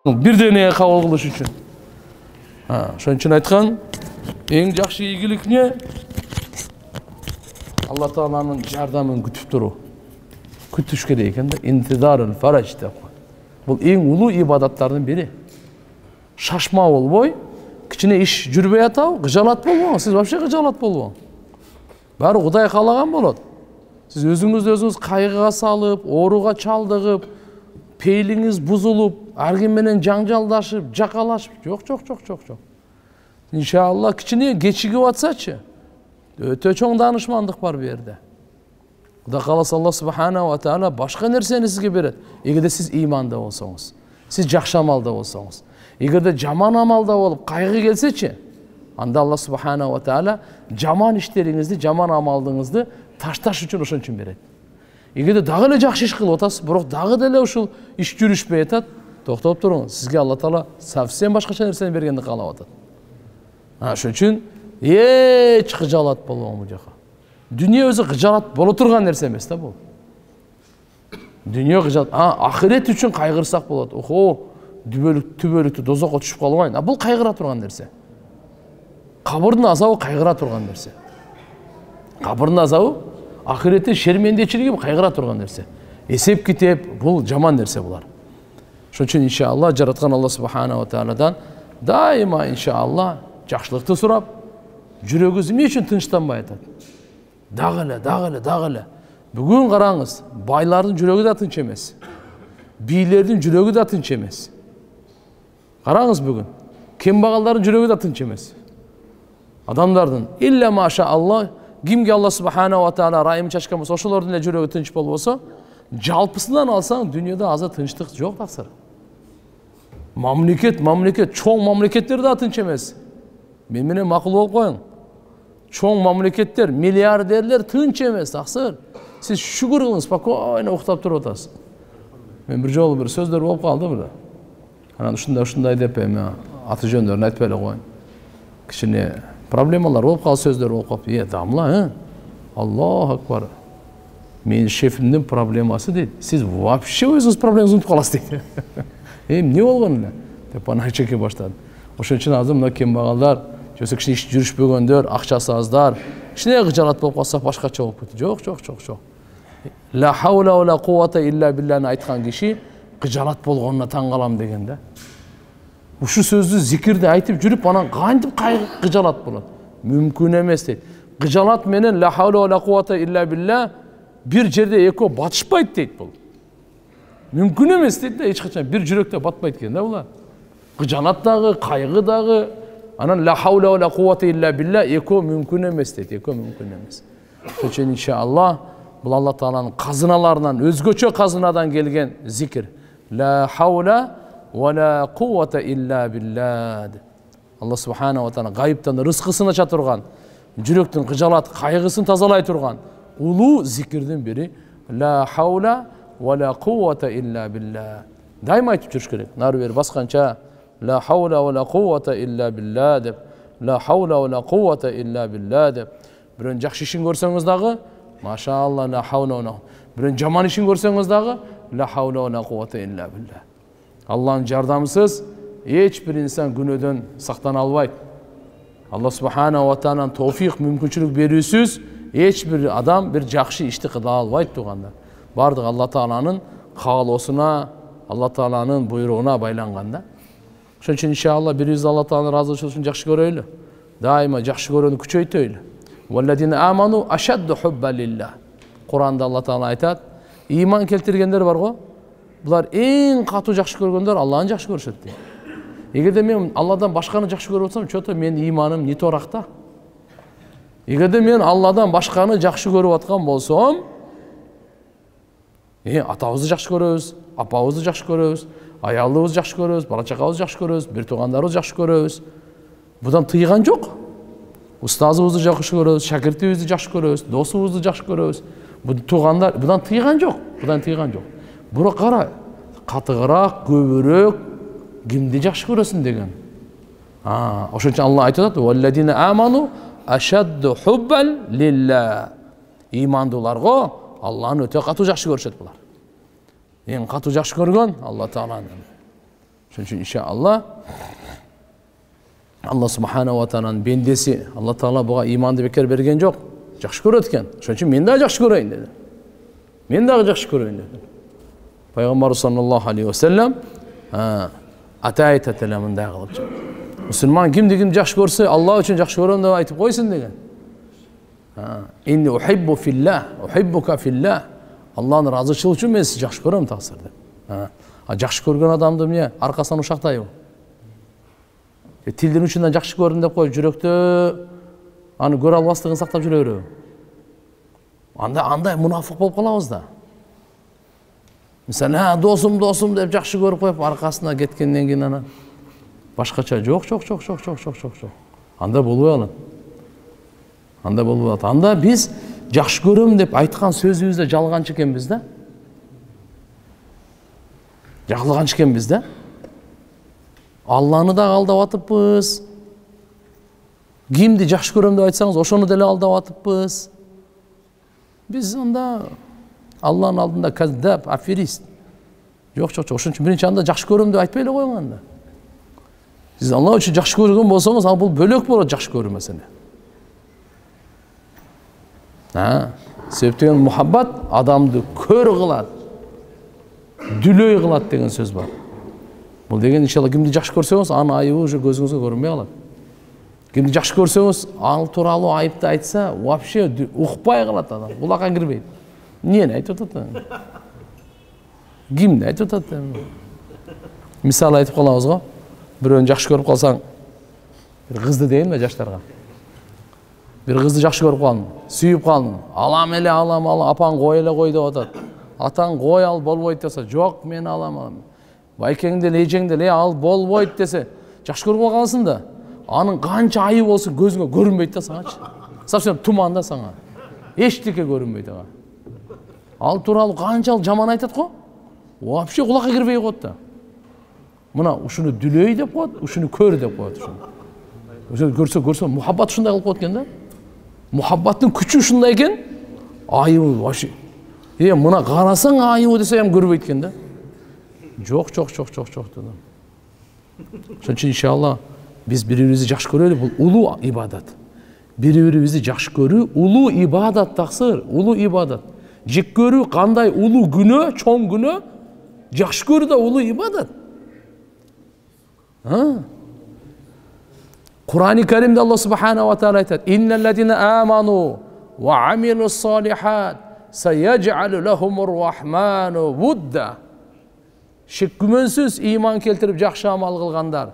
Bir deneye kabul kılış üçün. Şonun için aytkan, en жақсы ийгилик ne? Allah Taala'nın jardamын kütüp turu. Kütüş керек eкен да, intidarul faraj деп. Бұл ең улуу ибадаттардын бири. Шашма болбой, кичине иш жүрбөй атабы, кыжалат болбоңуз. Сиз вообще кыжалат болбоңуз. Баары Кудай каалаган болот. Сиз өзүңүздү өзүңүз кайгыга салып, ооруга чалдыгып, пейлиңиз бузулуп, ар ким менен жаңжалдашып, жакалашып, жок. Иншалла кичине кечигип атсачы, өтө чоң данышмандык бар бу жерде. Кудай кааласа Алла субхана ва таала башка нерсени сизге берет. Эгерде сиз иманда болсоңуз, сиз жакшы амалда болсоңуз. Эгерде жаман амалда болуп кайгы келсечи, анда Алла субхана ва таала жаман иштериңизди, жаман амалдыгыңызды ташташ үчүн ошон үчүн берет. Эгерде дагы эле жакшы иш кылып атасыз, бирок дагы деле ушул иш жүрүшпөй атат, токтоп туруңуз. Сизге Алла таала совсем башкача нерсени бергенди каалап атат. Ошон үчүн эч кыжалат болбоң бул жака. Dünya özü kıcalat bolu turgan nerse emes da bu. Dünya kıcalat. Ahiret üçün kaygırsak bolat. Oho, tübölüktü dozakka düşüp kalmayın. Бұл kaygıra turgan nerse. Kabırın azabı kaygıra turgan nerse. Kabırın azabı ahiretin şermendechiligi gibi kaygıra turgan nerse. Esep kitep бұл жаман nerse bular. Şonun için inşallah jaratkan Allah subhanahu wa ta'aladan daima inşallah жақсылыкты сурап, жүрөгүбүз эмне үчүн тынчтанбай атат? Дагы эле. Бүгүн караңыз, байлардын жүрөгү да тынч эмес. Бийлердин жүрөгү да тынч эмес. Караңыз бүгүн, кембагалдардын жүрөгү да тынч эмес. Адамдардын илля маша Алла, кимге Алла субхана ва таала райым чачкан болсо, ошолордун эле жүрөгү тынч болбосо, жалпысынан алсаң дүйнөдө азыр тынчтык жок таксыр. Мамлекет, чоң мамлекеттер да тынч эмес. Мен менен макул болуп коюң. Чоң мамлекеттер, миллиардерлер тынч эмес, таксыр. Сиз шүгүр кылыңыз, спокойно уктап туруп атасыз. Мен бир жолу бир сөздөр болуп калды бир. Анан ушундай деп эми аты жөндөрүн айтпай эле коеюн. Кичине проблемалар болуп калды, сөздөр болуп калды. Дамла, Аллаху акбар. Менин шефимдин проблемасы дейт. Сиз вообще өзүңүз проблемаңызды унутуп каласыз дейт. Эмне болгон эле? Деп аны айчеке баштады. Ошон үчүн азыр мына кембагалдар, жөсө кичине иш жүрүшпөгөндөр, акчасы аздар, кичине кыжалат болуп калса башкача болуп кетти. Жок. Ла хаула ва ла куввата илля билланы айткан киши кыжалат болгонуна таң калам деген да. Ушу сөздү зикирди айтып жүрүп, анан кантип кыжалат болот? Мүмкүн эмес дейт. Кыжалат менен ла хаула ва ла куввата илля билля бир жерде экөө батышпайт дейт бул. Мүмкүн эмес дейт да, эч качан бир жүрөктө батпайт экен да булар. Кыжалат дагы, кайгы дагы, анан ла хаула ва ла куввата илля билля экөө мүмкүн эмес дейт, экөө мүмкүн эмес. Ошон үчүн иншалла бул Алла Тааланын казыналарынан, өзгөчө казынадан келген зикир. Ла хаула ва ла куввата илля билля. Алла субхана ва таала гайыптан рызкысын ача турган, жүрөктүн кыжалат, кайгысын тазалай турган улуу зикирдин бири ла хаула ва ла куввата илля билля. Дайыма айтып жүрүш керек. Нары бери басканча ла хаула ва ла куввата илля билля деп, ла хаула ва ла куввата илля билля деп. Бирön жакшы ишин көрсөңүз дагы машалла ла хаула ва ла. Бирön жаман ишин көрсөңүз дагы ла хаула ва ла куввата илля билля. Аллахтын жардамысыз эч бир инсан күнөөдөн сактана албайт. Алла субхана ва тааланын товфик, мүмкүнчүлүк берүүсүз эч бир адам бир жакшы ишти кыла албайт тугандар. Бардыгы Алла Тааланын каалоосуна, Алла Тааланын буйругуна байланган да. Ошон үчүн иншалла бирибиз Алла Тааланын ыраазычылыгын жакшы көрөйлү. Дайыма жакшы көрүүнү күчөйтөйлү. Валладина аману ашадду хубба лилlah. Куранда Алла Таала айтат, иман келтиргендер бар го, булар эң катуу жакшы көргөндөр Аллахын жакшы көрүшөт дейт. Эгерде мен Алладан башканы жакшы көрүп атсам, чото менин иманым не торакта. Эгерде мен Алладан башканы жакшы көрүп аткан болсом, атабызды жакшы көрөбүз, апабызды жакшы көрөбүз, аялыбызды жакшы көрөбүз, бала чакабызды жакшы көрөбүз, бир туугандарыбызды жакшы көрөбүз. Будан тыйган жок. Устазыбызды жакшы көрөбүз, шакиртибизди жакшы көрөбүз, досубузду жакшы көрөбүз. Бу туугандар будан тыйган жок. Бирок кара, катыгыраак, көбүрөөк кимди жакшы көрөсүң деген. Ошон үчүн Алла айтып атат: "Валладина аману ашадду хуббан лилlah." Имандууларга Алланы өтө катуу жакшы көрүшөт булар. Эң катуу жакшы көргөн Алла Тааланы. Ошон үчүн иншалла Алла Субхана ва Тааlanын бендеси, Алла Таала буга иманды бекер берген жок, жакшы көрөт экен. Ошон үчүн мен дагы жакшы көрөйүн деди. Мен дагы жакшы көрөйүн деди. Пайгамбар саллаллаху алейхи ва саллям ата теламында кылып. Мусулман кимди жакшы көрсө, Алла үчүн жакшы көрөм деп айтып койсун деген. Инни ухиббу филлах, ухиббука филлах. Алланын ыраазычылыгы үчүн мен сизди жакшы көрөм таксыр деп. Жакшы көргөн адамды эмне аркасынан ушактайбы? Тилдин учунан жакшы көрдүм деп коюп жүрөктө аны көрө албастыгын сактап жүрө береби? Андай мунафык болуп калабыз да. Мисалы, досум деп жакшы көрүп коюп аркасына кеткенден кийин ана башкача жок. Анда болбой калат. Анда биз жакшы көрөм деп айткан сөзүбүздө жалганчы экенбиз да. Жаклаганчы экенбиз да. Алланы да алдап атыппыз. Кимди жакшы көрөм деп айтсаңыз, ошону деле алдап атыппыз. Биз анда Алланын алдында каздап, аферист. Жок. Ошон үчүн биринчи анда жакшы көрөм деп айтпай эле коюң анда. Сиз Алла үчүн жакшы көргөн болсоңуз, ал бул бөлөк болот жакшы көрүү маселе. Себептен мухаббат адамды көр кылат, дүлөй кылат деген сөз бар. Бул деген иншалла кимди жакшы көрсөңүз, анын айыбы уже көзүңүзгө көрүнбөй калат. Кимди жакшы көрсөңүз, ал тууралуу айыпты айтса, вообще укпай калат адам. Кулакка кирбейт. Эмнени айтып атат? Кимди айтып атат? Мисал айтып калабыз го. Бирөөнү жакшы көрүп калсаң, бир кызды дейинби жаштарга? Бир кызды жакшы көрүп калдың, сүйүп калдың. Алам, апаң кой эле кой деп атат. Атаң кой ал болбойт десе, жок, мен алам. Байкеңди эле, эжеңди эле ал болбойт десе, жакшы көрүп каласың да. Анын канча айы болсун көзүңө көрүнбөйт да саңачы. Совсем туманда саңа. Эчтеке көрүнбөйт ага. Ал тууралуу канчалык жаман айтат го? Вообще кулакка кирбей коет да. Мына ушуну дүлөй деп коет, ушуну көр деп коет ушуну. Көрсө, мухаббат ушундай кылып коет экен да. Мухаббаттын күчү ушундай экен, айыбы вообще. Мына карасаң айыбы десе ham көрбөйт экен да. Жок дедим. Ошон үчүн иншалла биз бири-бирибизди жакшы көрөлү, бул улуу ибадат. Бири-бирибизди жакшы көрүү улуу ибадат таксыр, улуу ибадат. Жек көрүү кандай улуу күнөө, чоң күнөө, жакшы көрүү да улуу ибадат. Кур'ан-ы Каримде Алла Субхана ва Таала айтат: "Инналлазина аману ва амилус-салихат саяджалу лахумур рахману вудда." Шек күмөнсүз иман келтирип жакшы амал кылгандар,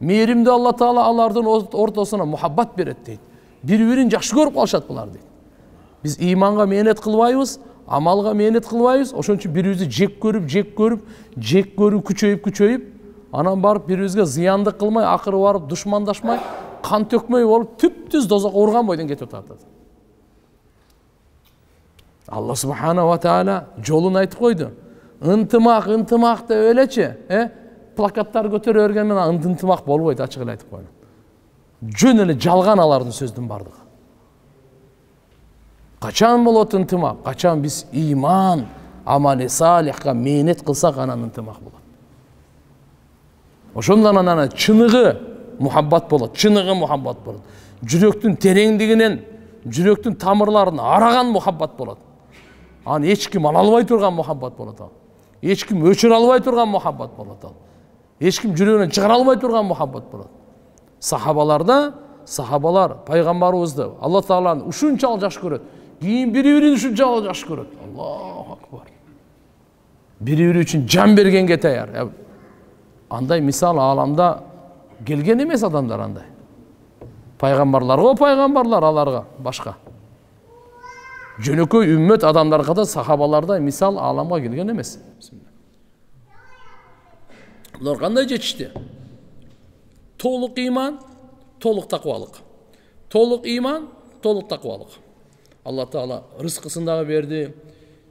мээримде Алла Таала алардын ортосуна мухаббат берет дейт. Бири-бирин жакшы көрүп калышат булар дейт. Биз иманга мээнет кылбайбыз, амалга мээнет кылбайбыз. Ошон үчүн бирибизди жек көрүү күчөйүп, анан барып бирибизге зыяндык кылмай, акыры барып душмандашмай, кан төкмөй болуп түптүз дозокко урган бойдон кетип атат. Алла Субхана ва Таала жолун айтып койду. Ынтымак деп элечи, плакаттар көтөрө берген менен ынтымак болбойт, ачык эле айтып койдум. Жөн эле жалган алардын сөздүн бардыгы. Качан болот ынтымак? Качан биз иман, амали салихка мээнет кылсак анан ынтымак болот. Ошондон анан чыныгы мухаббат болот, Жүрөктүн тереңдигинен, жүрөктүн тамырларын араган мухаббат болот. Аны эч ким ала албай турган мухаббат болот ал. Эч ким өчүрө албай турган мухаббат болот ал. Эч ким жүрөгүнөн чыгара албай турган мухаббат болот. Сахабалар пайгамбарыбызды Алла Тааланы ушунчалык жакшы көрөт. Кийин бири-бирин ушунчалык жакшы көрөт. Аллаху акбар. Бири-бири үчүн жан бергенге таяр. Андай мисал ааламда келген эмес адамдар андай. Пайгамбарлар аларга башка. Жөнөкөй үммөт адамдарга да сахабалардай мисал ааламга келген эмес. Булар кандай жетишти? Толук иман, толук такыбалык. Толук иман, толук такыбалык. Алла Таала рызкысын дагы берди,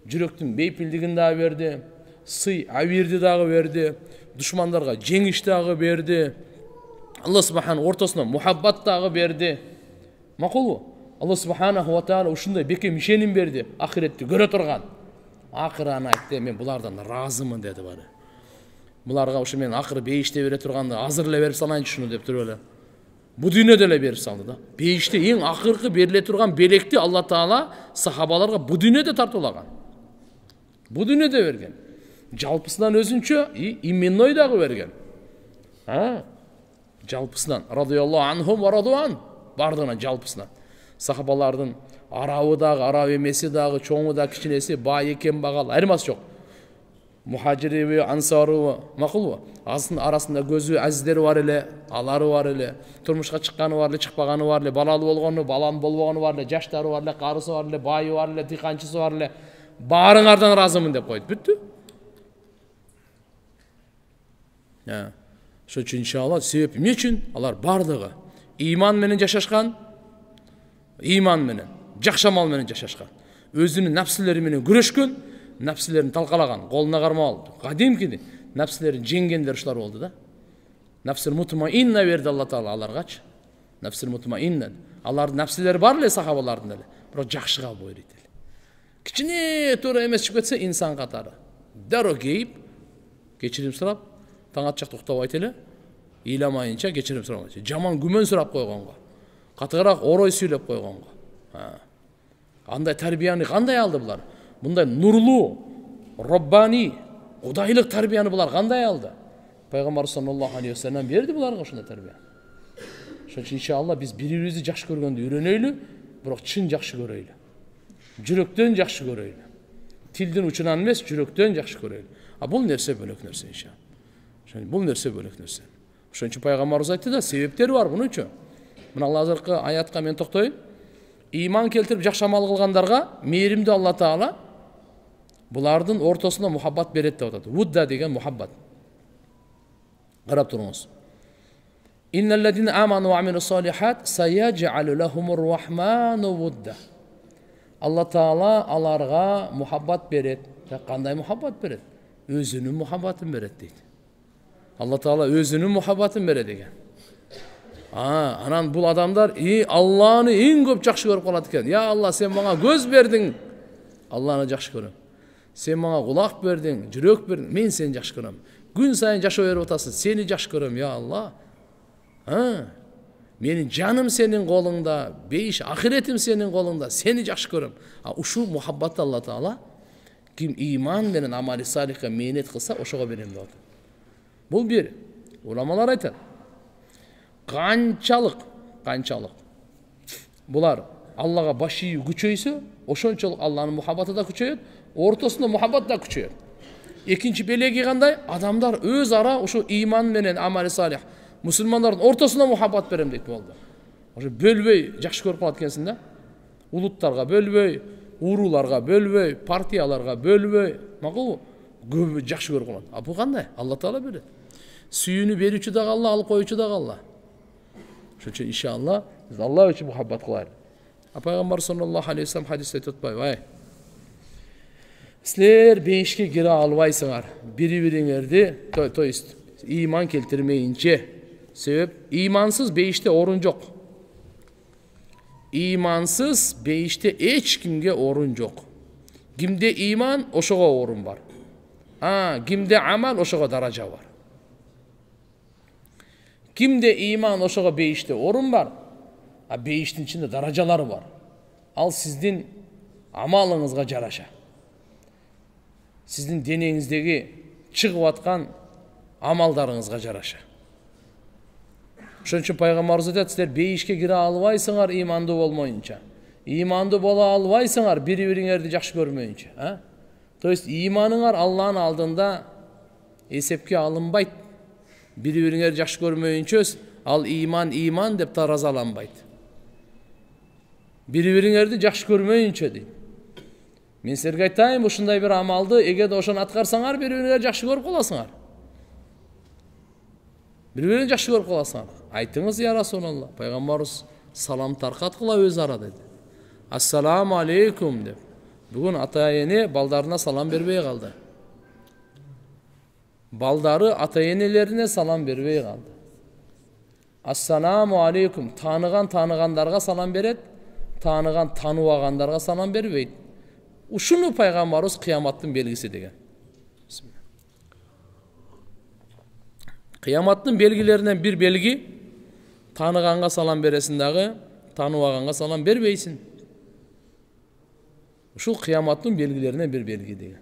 жүрөктүн бейпилдигин дагы берди, сый абирди дагы берди, душмандарга жеңиш дагы берди. Алла Субхана ортосуна мухаббат дагы берди. Макулбу? Алла субханаху ва таала ушундай беке мишенин берди, ахиретти көрө турган. Акыры аны айтты, мен булардан разымын деди бары. Буларга ушу мен акыры бейиште бере турганды азыр эле берип салайынчы шуну деп туруп эле. Бу дүйнөдө эле берип салды да. Бейиште эң акыркы бериле турган белекти Алла таала сахабаларга бу дүйнөдө тартуулаган. Бу дүйнөдө берген. Жалпысынан өзүнчө именной дагы берген. Жалпысынан радиаллаху анхум ва радуан бардыгынан жалпысынан. Сахабалардын арабы дагы, араб эмеси дагы, чоңу да, кичинеси, бай экен багал, айырмасы жок. Мухажириби, ансарыбы, макулбу? Асын арасында көзү азиздери бар эле, алары бар эле, турмушка чыкканы бар эле, чыкпаганы бар эле, балалы болгону, баланы болбогону бар эле, жаштары бар эле, карысы бар эле, байы бар эле, тыйканчысы бар эле. Баарыңардан разымын деп койду. Бүттү. Ошон үчүн иншалла себеп эмне үчүн? Алар бардыгы иман менен жашашкан, иман менен, жакшы амал менен жашашкан. Өзүнүн нафсилери менен күрөшкөн, нафсилерин талкалаган, колуна кармап алды. Кадимкиди нафсилерин жеңгендер ушулар болду да. Нафсил мутмаинна берди Алла таала аларгачы. Нафсил мутмаинна. Алардын нафсилери бар эле сахабалардын эле, бирок жакшыга бойройт эле. Кичине туура эмес чыгып кетсе инсан катары. Дароо кейип, кечирим сурап, таң атчакта уктабайт эле, ыйламайынча кечирим сурап, жаман күмөн сурап койгонго, катыраак орой сүйлөп койгонго. Андай тарбияны кандай алды булар? Мындай нурлуу, роббани, кудайлык тарбияны булар кандай алды? Пайгамбар саллаллаху алейхи ва саллям берди буларга ушундай тарбия. Ошон үчүн иншалла биз бири-бирибизди жакшы көргөндү үйрөнөйлү, бирок чын жакшы көрөйлү. Жүрөктөн жакшы көрөйлү. Тилдин учунан эмес, жүрөктөн жакшы көрөйлү. Бул нерсе бөлөк нерсе иншалла. Бул нерсе бөлөк нерсе. Ошон үчүн пайгамбарыбыз айтты да, себептери бар бунун үчүн. Мына азыркы аятка мен токтойм. Иман келтирип жакшы амал кылгандарга мээримдүү Алла таала булардын ортосуна мухаббат берет деп атат. Вудда деген мухаббат. Карап туруңуз. Инналлазина аману ва амилус солихат саяджалу лахумур рахману вудда. Алла таала аларга мухаббат берет. Кандай мухаббат берет? Өзүнүн мухаббатын берет дейт. Алла таала өзүнүн мухаббатын берет экен. Анан бул адамдар Алланы эң көп жакшы көрүп калат экен. Я Алла, сен мага көз бердиң. Алланы жакшы көрөм. Сен мага кулак бердиң, жүрөк бердиң. Мен сени жакшы көрөм. Күн сайын жашоо берип атасың. Сени жакшы көрөм, я Алла. Менин жаным сенин колуңда, бейиш ахиретим сенин колуңда. Сени жакшы көрөм. Ушул мухаббатты Алла таала ким иман менен амали салихке мээнет кылса, ошого берем деп атат. Бул бир. Уламалар айтат. Канчалык булар Аллага баш ийүү күчөйсө, ошончолук Алланын мухаббаты да күчөйөт, ортосунда мухаббат да күчөйөт. Экинчи белеги кандай? Адамдар өз ара ушу иман менен амали салих мусулмандардын ортосуна мухаббат берем дейт болду. Ошо бөлбөй жакшы көрүп калат экенсиң да. Улуттарга бөлбөй, урууларга бөлбөй, партияларга бөлбөй, макулбу? Көбү жакшы көрүп калат. Бул кандай? Алла таала берет. Сүйүүнү берүүчү дагы Алла, алып коюучу дагы Алла. Ошон үчүн иншалла биз Алла үчүн мухаббат кылайлы. Пайгамбар саллаллаху алейхи ва саллям хадисте айтып атпайбы? Силер бейишке кире албайсыңар. Бири-бириңерди, то есть иман келтирмейинче. Себеп имансыз бейиште орун жок. Имансыз бейиште эч кимге орун жок. Кимде иман, ошого орун бар. Кимде амал, ошого даража бар. Кимде иман, ошого бейиште орун бар. Бейиштин ичинде даражалары бар. Ал сиздин амалыңызга жараша. Сиздин денеңиздеги чыгып аткан амалдарыңызга жараша. Ошон үчүн пайгамбарыбыз айтат, силер бейишке кире албайсыңар имандуу болмоюнча. Имандуу боло албайсыңар бири-бириңерди жакшы көрмөйүнчө. То есть иманыңар Алланын алдында эсепке алынбайт. Бири-бириңерди жакшы көрмөйүнчө ал иман деп таразаланбайт. Бири-бириңерди жакшы көрмөйүнчө дейт. Мен силерге айтайын, ушундай бир амалды эгерде ошону аткарсаңар, бири-бириңерди жакшы көрүп каласыңар. Бири-бириңерди жакшы көрүп каласыңар. Айтыңыз, я Расулалла. Пайгамбарыбыз салам таркаткыла өз ара деди. Ассаламу алейкум деп. Бүгүн ата-эне балдарына салам бербей калды. Балдары ата-энелерине салам бербей калды. Ассаламу алейкум. Тааныгандарга салам берет, таныган, таныбагандарга салам бербейт. Ушуну пайгамбарыбыз кыяматтын белгиси деген. Кыяматтын белгилеринен бир белги таныганга салам бересиң дагы, таныбаганга салам бербейсиң. Ушул кыяматтын белгилеринен бир белги деген.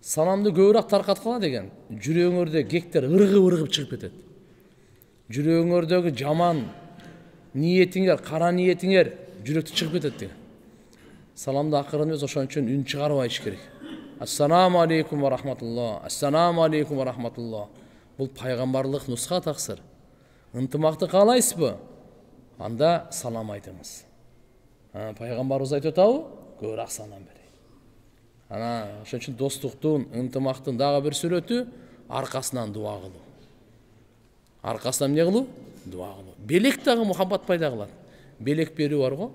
Саламды көбүрөөк таркаткыла деген. Жүрөгүңөрдө гектер ыргып чыгып кетет. Жүрөгүңөрдөгү жаман ниетиңер, кара ниетиңер жүрөктү чыгып кетет деген. Саламды акырын эмес, ошон үчүн үн чыгарбай ич керек. Ассаламу алейкум ва рахматуллах. Ассаламу алейкум ва рахматуллах. Бул пайгамбарлык нуска таксыр. Ынтымакты каалайсызбы? Анда салам айтыңыз. Пайгамбарыбыз айтып атабы? Көбүрөөк салам берейин. Ошон үчүн достуктун, ынтымактын дагы бир сүрөтү аркасынан дуа кылуу. Аркасынан эмне кылуу? Дуа кылуу. Белек дагы мухаббат пайда кылат. Белек берүү бар го.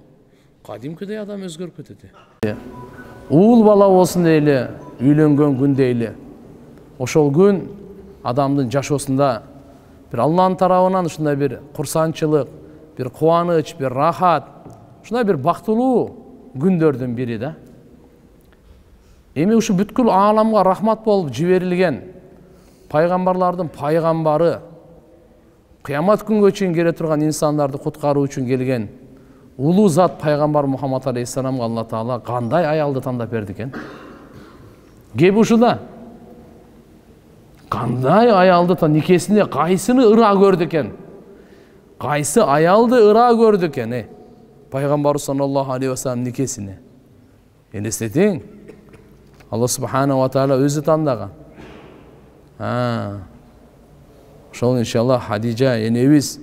Кадимкидей адам өзгөрүп кетет. Уул бала болсун дейли, үйлөнгөн күн дейли. Ошол күн адамдын жашоосунда бир Алланын тарабынан ушундай бир курсанчылык, бир кубаныч, бир рахат, ушундай бир бактылуу күндөрдүн бири да. Эми ушу бүткүл ааламга рахмат болуп жиберилген пайгамбарлардын пайгамбары, кыямат күнгө чейин келе турган инсандарды куткаруу үчүн келген улуу зат пайгамбар Мухаммад алейхиссаламга Алла Таала кандай аялды тандап берди экен? Кеп ушуда. Кандай аялды никесине кайсыны ыра көрдү экен? Кайсы аялды ыра көрдү экен? Пайгамбар саллаллаху алейхи ва саллям никесине. Элестетиң. Алла субханаху ва таала өзү тандаган. Ошол иншалла Хадижа энебиз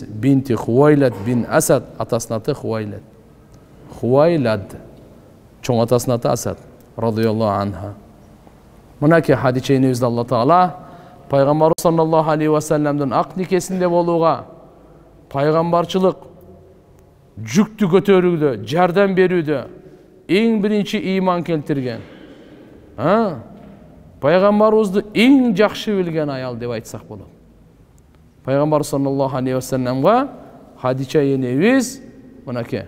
бинти Хувайлад бин Асад, атасынын аты Хувайлад. Хувайлад. Чоң атасынын аты Асад радыйаллаху анха. Мынакей Хадижа энебизди Алла Таала пайгамбар саллаллаху алейхи ва салламдын ак никесинде болууга, пайгамбарчылык жүктү көтөрүүдө, жардам берүүдө эң биринчи ыйман келтирген. Пайгамбарыбызды эң жакшы билген аял деп айтсак болот. Пайгамбар саллаллаху алейхи ва салламга Хадижа энебиз мынакей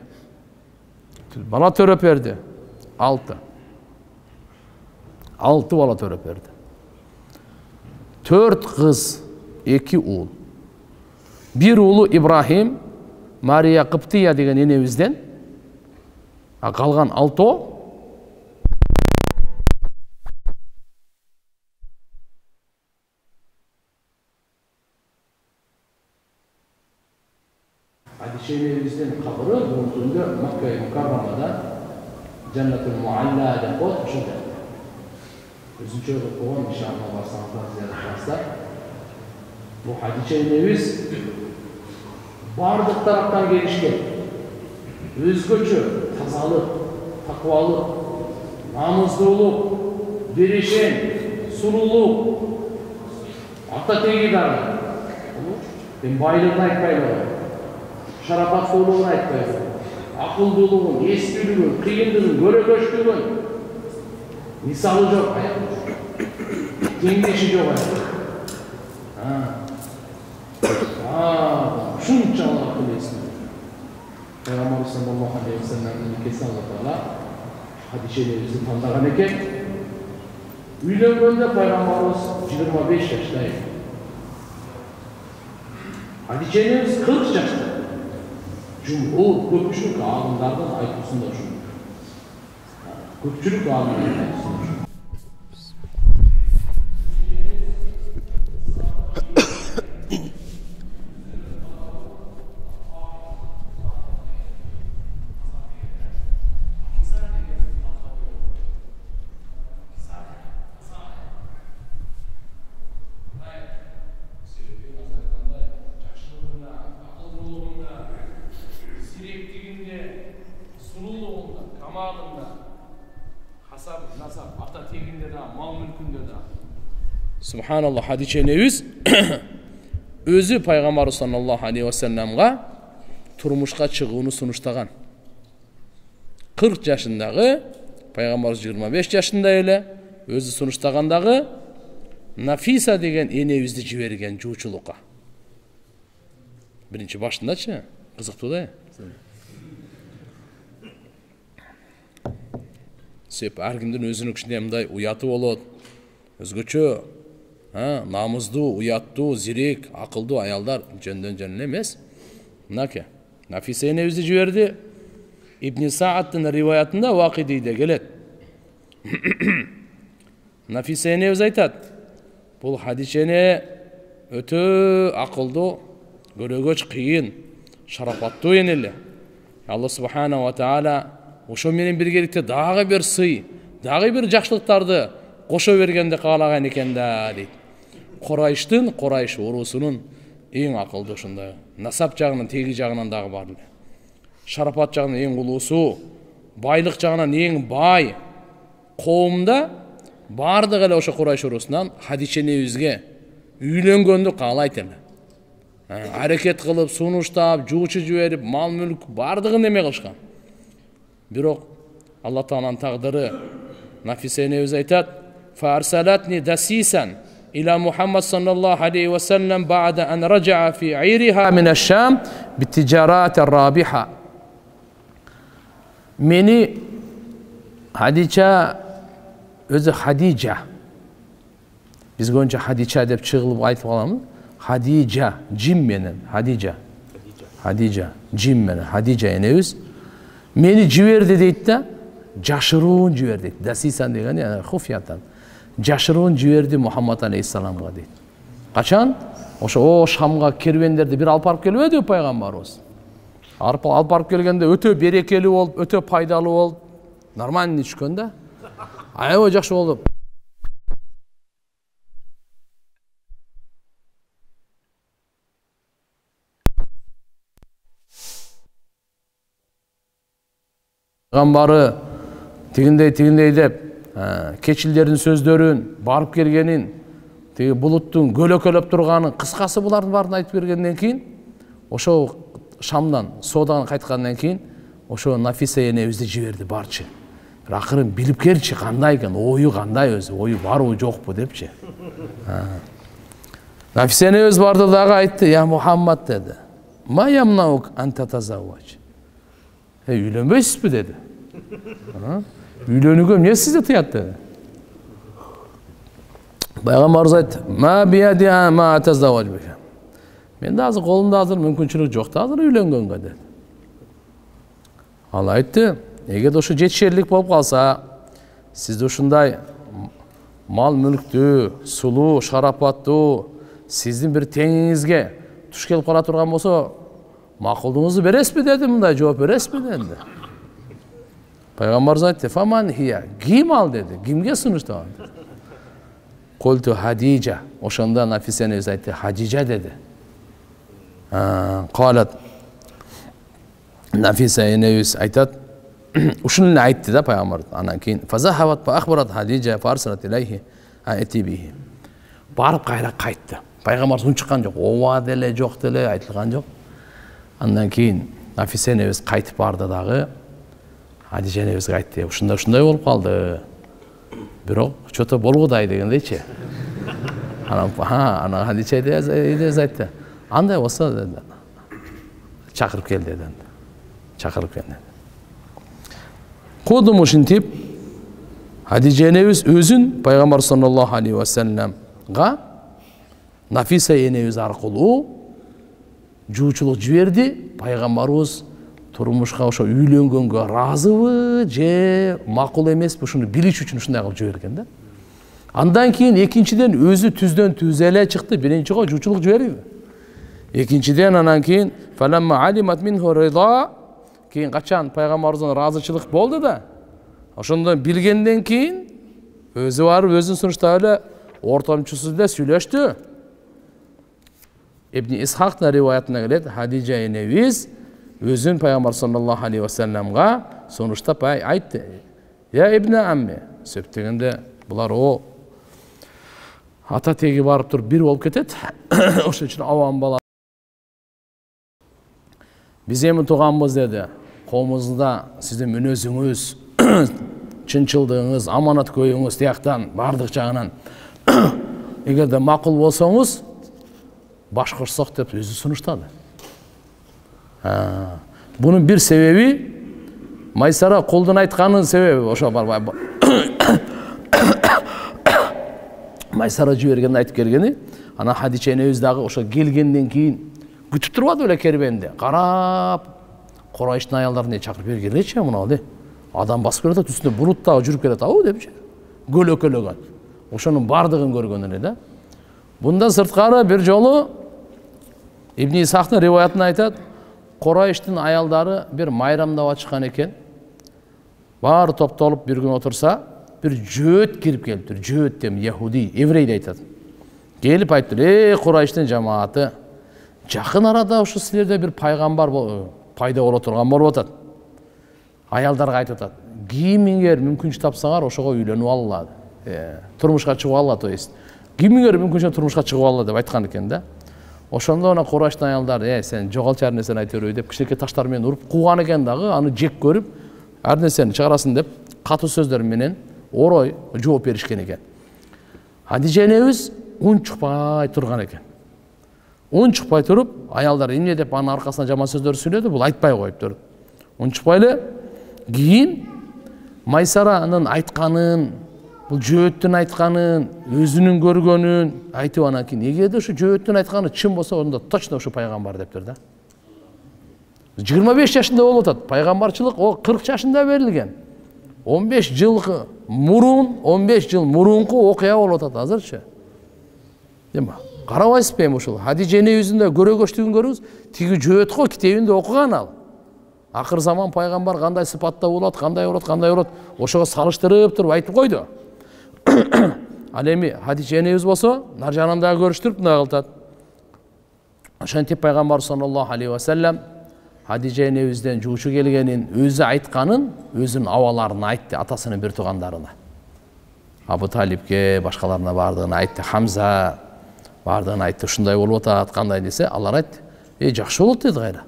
бала төрөп берди. 6 бала төрөп берди. 4 кыз, 2 уул. Бир уулу Ибрахим, Мария Кыптия деген энебизден, калган 6 Хадижа энебиздин кабыры бул күндө Макка Мукаррамада Жаннатул Муалла деп коет, ошондо. Өзүнчө кылып койгон иншалла барсаңыздар зыярат кыласыздар. Бул Хадижа энебиз бардык тараптан келишкен. Өзгөчө тазалык, таквалык, намуздуулук, берешен, сурулук, ата теги дагы. Мен байлыгын айтпайбы. Шарапаттуулугун айтпайбы. Акылдуулугун, эстүүлүгүн, кыйындыгын, көрөгөчтүгүн. Мисалы жок аяк. Теңдеши жок аяк. Ушунчалык акыл-эсин. Пайгамбар саллаллаху алейхи ва салламдын никеси Алла Таала Хадижа энебизди тандаган экен. Үйлөнгөндө пайгамбарыбыз 25 жашта экен. Хадижа энебиз 40 жашта. Жумһур көпчүлүк аалымдардын айтуусунда ушул. Көпчүлүк аалымдардын айтуусунда. Subhanallah, Hadiçe enebиз өзү пайгамбар саллаллаху алейхи ва салламга турмушка чыгууну сунуштаган. 40 жашындагы пайгамбар 25 жашында эле өзү сунуштагандагы Нафиса деген энебизди жиберген жуучулукка. Birinchi başındaçı, kızıktı da. Sep har kimдин өзүнүн кичине мындай уяты болот. Өзгөчө, намыздуу, уяттуу, зирек, акылдуу аялдар жөндөн эмес. Мынаке. Нафиса энебизди жиберди. Ибн Сааддын риваятында Вакидийде келет. Нафиса энебиз айтат. Бул хадичени өтө акылдуу, көрөгөч, кыйын, шарапаттуу энеле. Алла субхана ва таала ошо менен биргеликте дагы бир сый, дагы бир жакшылыктарды кошо бергенди каалаган экен да дейт. Корайш уруусунун эң акылдуу ушундай. Насап жагынан, теги жагынан дагы бар эле. Шарапат жагынан эң улуусу, байлык жагынан эң бай коомда бардыгы эле ошо Курайш уруусунан Хадича энебизге үйлөнгөндү каалайт эле. Аракет кылып, сунуштап, жуучу жиберип, мал мүлк бардыгын эме кылышкан. Бирок Алла Тааланын тагдыры, Нафиса энебиз айтат: "Фарсалатни дасисан إلى محمد صلى الله عليه وسلم بعد أن رجع في عيرها من الشام بالتجارات الرابحة." Meni Hadiça, özü Hadica. Biz önce Hadiça dep çığılıp aytıp kalamız. Hadica, jim menen, Hadica. Hadica, jim menen, Hadica enebиz. Meni jiberdi deyt da, jaşыруун jiberdi deyt. Dasisan degen yani hufyatan. Jaşыруун jiberdi Muhammed aleyhissalamga deyt. Kaçan? O Şamga kervendерди bir alp barıp kelbedi Peygamberimiz. Alp barıp kelgende ötө берекелүү болуп, ötө пайдалуу болуп, нормальный түшкөн да. Аябай жакшы болду. Пeygamбары тигиндей деп, keçilдердин сөздөрүн, барып келгенин, тиги булуттун көлөкөлөп турганын, кыскасы булардын баарын айтып бергенден кийин, ошо Шамдан, Содан кайткандан кийин, ошо Нафиса энебизди жиберди барчы. Бир акырын билип келчи, кандай экен, ою кандай өзү, ою барбы жокпу депчи. Нафиса энебиз барды дагы айтты: "Я Мухаммад" деди. "Ма ямнаук ан татазавваж?" Үйлөнбөйсүзбү деди. Үйлөнүүгө эмне сизди тыят деди. Пайгамбарыбыз айтты: "Ма бияди ма атазавваж бика." Менде азыр колумда азыр мүмкүнчүлүк жок да азыр үйлөнгөнгө деди. Ал айтты: "Эгер ошо жетишерлик болуп калса, сизди ушундай мал мүлктүү, сулуу, шарапаттуу, сиздин бир теңиңизге туш келип кала турган болсо, макулдуңузду бересизби?" деди. Мындай жооп бересизби деди. Пайгамбарыбыз айтты: "Фаман хия?" Ким ал деди. Кимге сунуштаган? Култу Хадижа. Ошондо Нафиса энебиз айтты: "Хадижа" деди. Калат. Нафиса энебиз айтат, ушуну эле айтты да пайгамбар. Анан кийин фазахават ба ахбарат Хадижа фарсалат илейхи атибихи. Барып кайра кайтты. Пайгамбар унчуккан жок, ооба деле жок деле айтылган жок. Андан кийин Нафиса энебиз кайтып барды дагы. Хадижа энебизге айтты: "Ушундай болуп калды. Бирок чото болгудай" дегендейчи. Анан Хадижа энебиз айтты: "Андай болсо" деди. "Чакырып кел" деди. Чакырып кел. Кодум ушинтип Хадижа энебиз өзүн Пайгамбар саллаллаху алейхи ва салламга Нафиса энебиз аркылуу жуучулук жиберди. Пайгамбарыбыз турмушка ошо үйлөнгөнгө ыраазыбы же макул эмеспи ушуну билиш үчүн ушундай кылып жиберген да. Андан кийин экинчиден өзү түздөн түз эле чыкты. Биринчи го жуучулук жибериби? Экинчиден анан кийин фаламма алимат минху рida, кийин качан пайгамбарыбыздын ыраазычылык болду да, ошондон билгенден кийин өзү барып өзүн сунуштап эле ортомчусу эле сүйлөштү. Ибн Исхактын риваятына келет, Хадижа энебиз өзүн Пайгамбар саллаллаху алейхи ва салламга сунуштап айтты: "Я ибн амми", сөп дегенде булар ата теги барып туруп бир болуп кетет. Ошон үчүн аван бала. "Биз эми тууганбыз" деди. "Коомубузда сиздин мүнөзүңүз, чынчылдыгыңыз, аманаткөйүңүз тияктан бардык жагынан эгерде макул болсоңуз башкырсак" деп өзү сунуштады. Bunun bir sebebi Майсара колдун айтканын себеби ошо бар. Майсара жибергенди айтып келгени, ана Хадиче энебиз дагы ошо келгенден кийин күтүп турбады беле кербенде. Карап, Курайштын аялдарын чакырып бергенечи мына де. Адам басып келет, үстүнө булут дагы жүрүп келет, ау депчи. Көлөкөлөгөн. Ошонун бардыгын көргөн эле да. Bundan sırtkары bir жолу İbn Исахтын риваятында айтат, Курайштын аялдары bir майрамдап чыккан экен. Баары топтолуп bir gün отурса, bir жөөт кирип келиптир. Жөөт дем Яхуди, еврей дейт. Келип айттыр, Курайштын жамааты, жакын арада ушу силерде bir пайгамбар пайда боло турган болуп атат. Аялдарга айтып атат, кимиңер мүмкүнчүлүк тапсаңар, ошого үйлөнүп алла. Турмушка чыгып алла, то есть. Кимиңер мүмкүнчүлүк турмушка чыгып алла деп айткан экен да. Ошондо ана Курайштын аялдары, сен жоголчу ар нерсени айта бербей деп кичинекей таштар менен уруп кууган экен дагы, аны жек көрүп, ар нерсени чыгарасың деп катуу сөздөр менен орой жооп беришкен экен. Хадижа энебиз унчукпай турган экен. Унчукпай туруп, аялдар эмне деп анын аркасынан жаман сөздөр сүйлөдү, бул айтпай коюптур. Унчукпай эле кийин Майсаранын айтканын, бул жөөттүн айтканын, өзүнүн көргөнүн айтып анан кийин эгерде ушу жөөттүн айтканы чын болсо, онда точно ушу пайгамбар дептир да. 25 жашында болуп атат. Пайгамбарчылык о 40 жашында берилген. 15 жыл мурун, 15 жыл мурунку окуя болуп атат азырчы. Дема, карабайсызбы эми ушул Хадижа энебиздин көрөгөчтүгүн көрүңүз, тиги жөөт го китебинде окуган ал. Акыр заман пайгамбар кандай сыпатта болот, кандай болот, ошого салыштырып туруп айтып койду. Ал эми Хадижа энебиз болсо, нар жанында көрүштүрүп мындай кылтат. Ошентип пайгамбар саллаллаху алейхи ва саллям Хадижа энебизден жуучу келгенин, өзү айтканын, өзүнүн абаларына айтты, атасынын бир туугандарына. Абу Талипке, башкаларына бардыгын айтты, Хамза бардыгын айтты, ушундай болуп атат, кандай десе, алар айтты, жакшы болот деди кайра.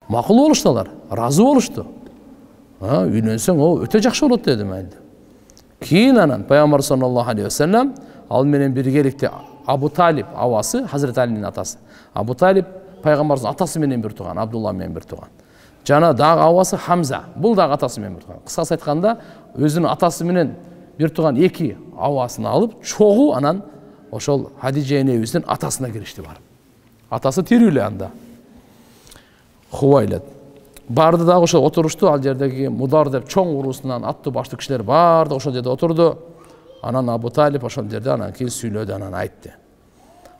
Макул болушту алар, разы болушту. Үйлөнсөң, о өтө жакшы болот деди мейли. Кийин анан пайгамбар саллаллаху алейхи ва саллям ал менен биргеликте Абу Талип абасы, Хазрет Алинин атасы. Абу Талип пайгамбардын атасы менен бир тууган, Абдулла менен бир тууган. Жана дагы абасы Хамза, бул дагы атасы менен бир тууган. Кыскасы айтканда, өзүнүн атасы менен бир тууган эки абасын алып, чогуу анан ошол Хадижа энебиздин атасына киришти барып. Атасы тирүү эле анда. Хувайлет. Барды дагы ошол отурушту, ал жердеги Мудар деп чоң уруусунан аттуу баштуу кишилер барды ошол жерде отурду. Анан Абу Талип ошол жерде анан кийин сүйлөдү, анан айтты.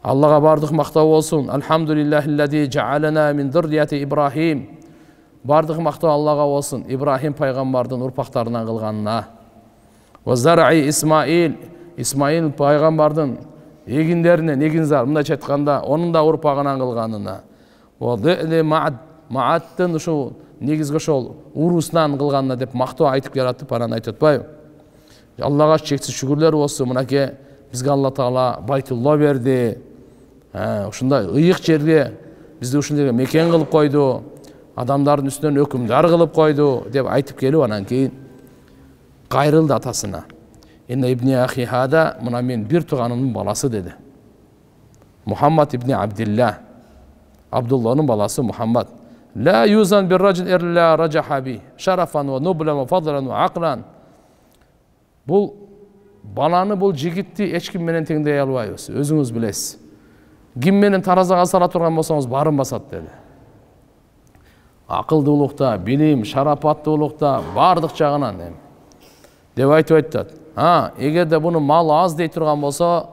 Аллага бардык мактоо болсун. Алхамдулиллахиллади жаалана мин зуррияти Ибрахим. Бардык мактоо Аллага болсун, Ибрахим пайгамбардын урпактарынан кылганына. Ва зар'i Исмаил, Исмаил пайгамбардын эгиндеринен, эгинзар, мындайча айтканда, онун да урпагынан кылганына. Ва дили Мааттын ушул негизги ошол уруусунан кылганына деп мактоо айтып келатып, анан айтып атпайбы? Аллага чексиз шүгүрлөр болсун, мынакей бизге Алла Таала Байтулла берди. Ушундай ыйык жерге бизди ушул жерге мекен кылып койду, адамдардын үстүнөн өкүмдар кылып койду деп айтып келип, анан кийин кайрылды атасына. Инна ибни ахи хада, мына мен бир тууганымдын баласы деди. Мухаммад ибни Абдилла, Абдулланын баласы Мухаммад. Ла юзан бир раджил ирла раджаха би, шарафан ва нублан ва фадлан ва аклан. Бул баланы, бул жигитти эч ким менен теңдей албайбыз, өзүңүз билесиз. Ким менен таразага сала турган болсоңуз барын басат деди. Акылдуулукта, билим, шарапаттуулукта бардык жагынан деп айтып айтат. Эгерде буну мал аз дей турган болсо,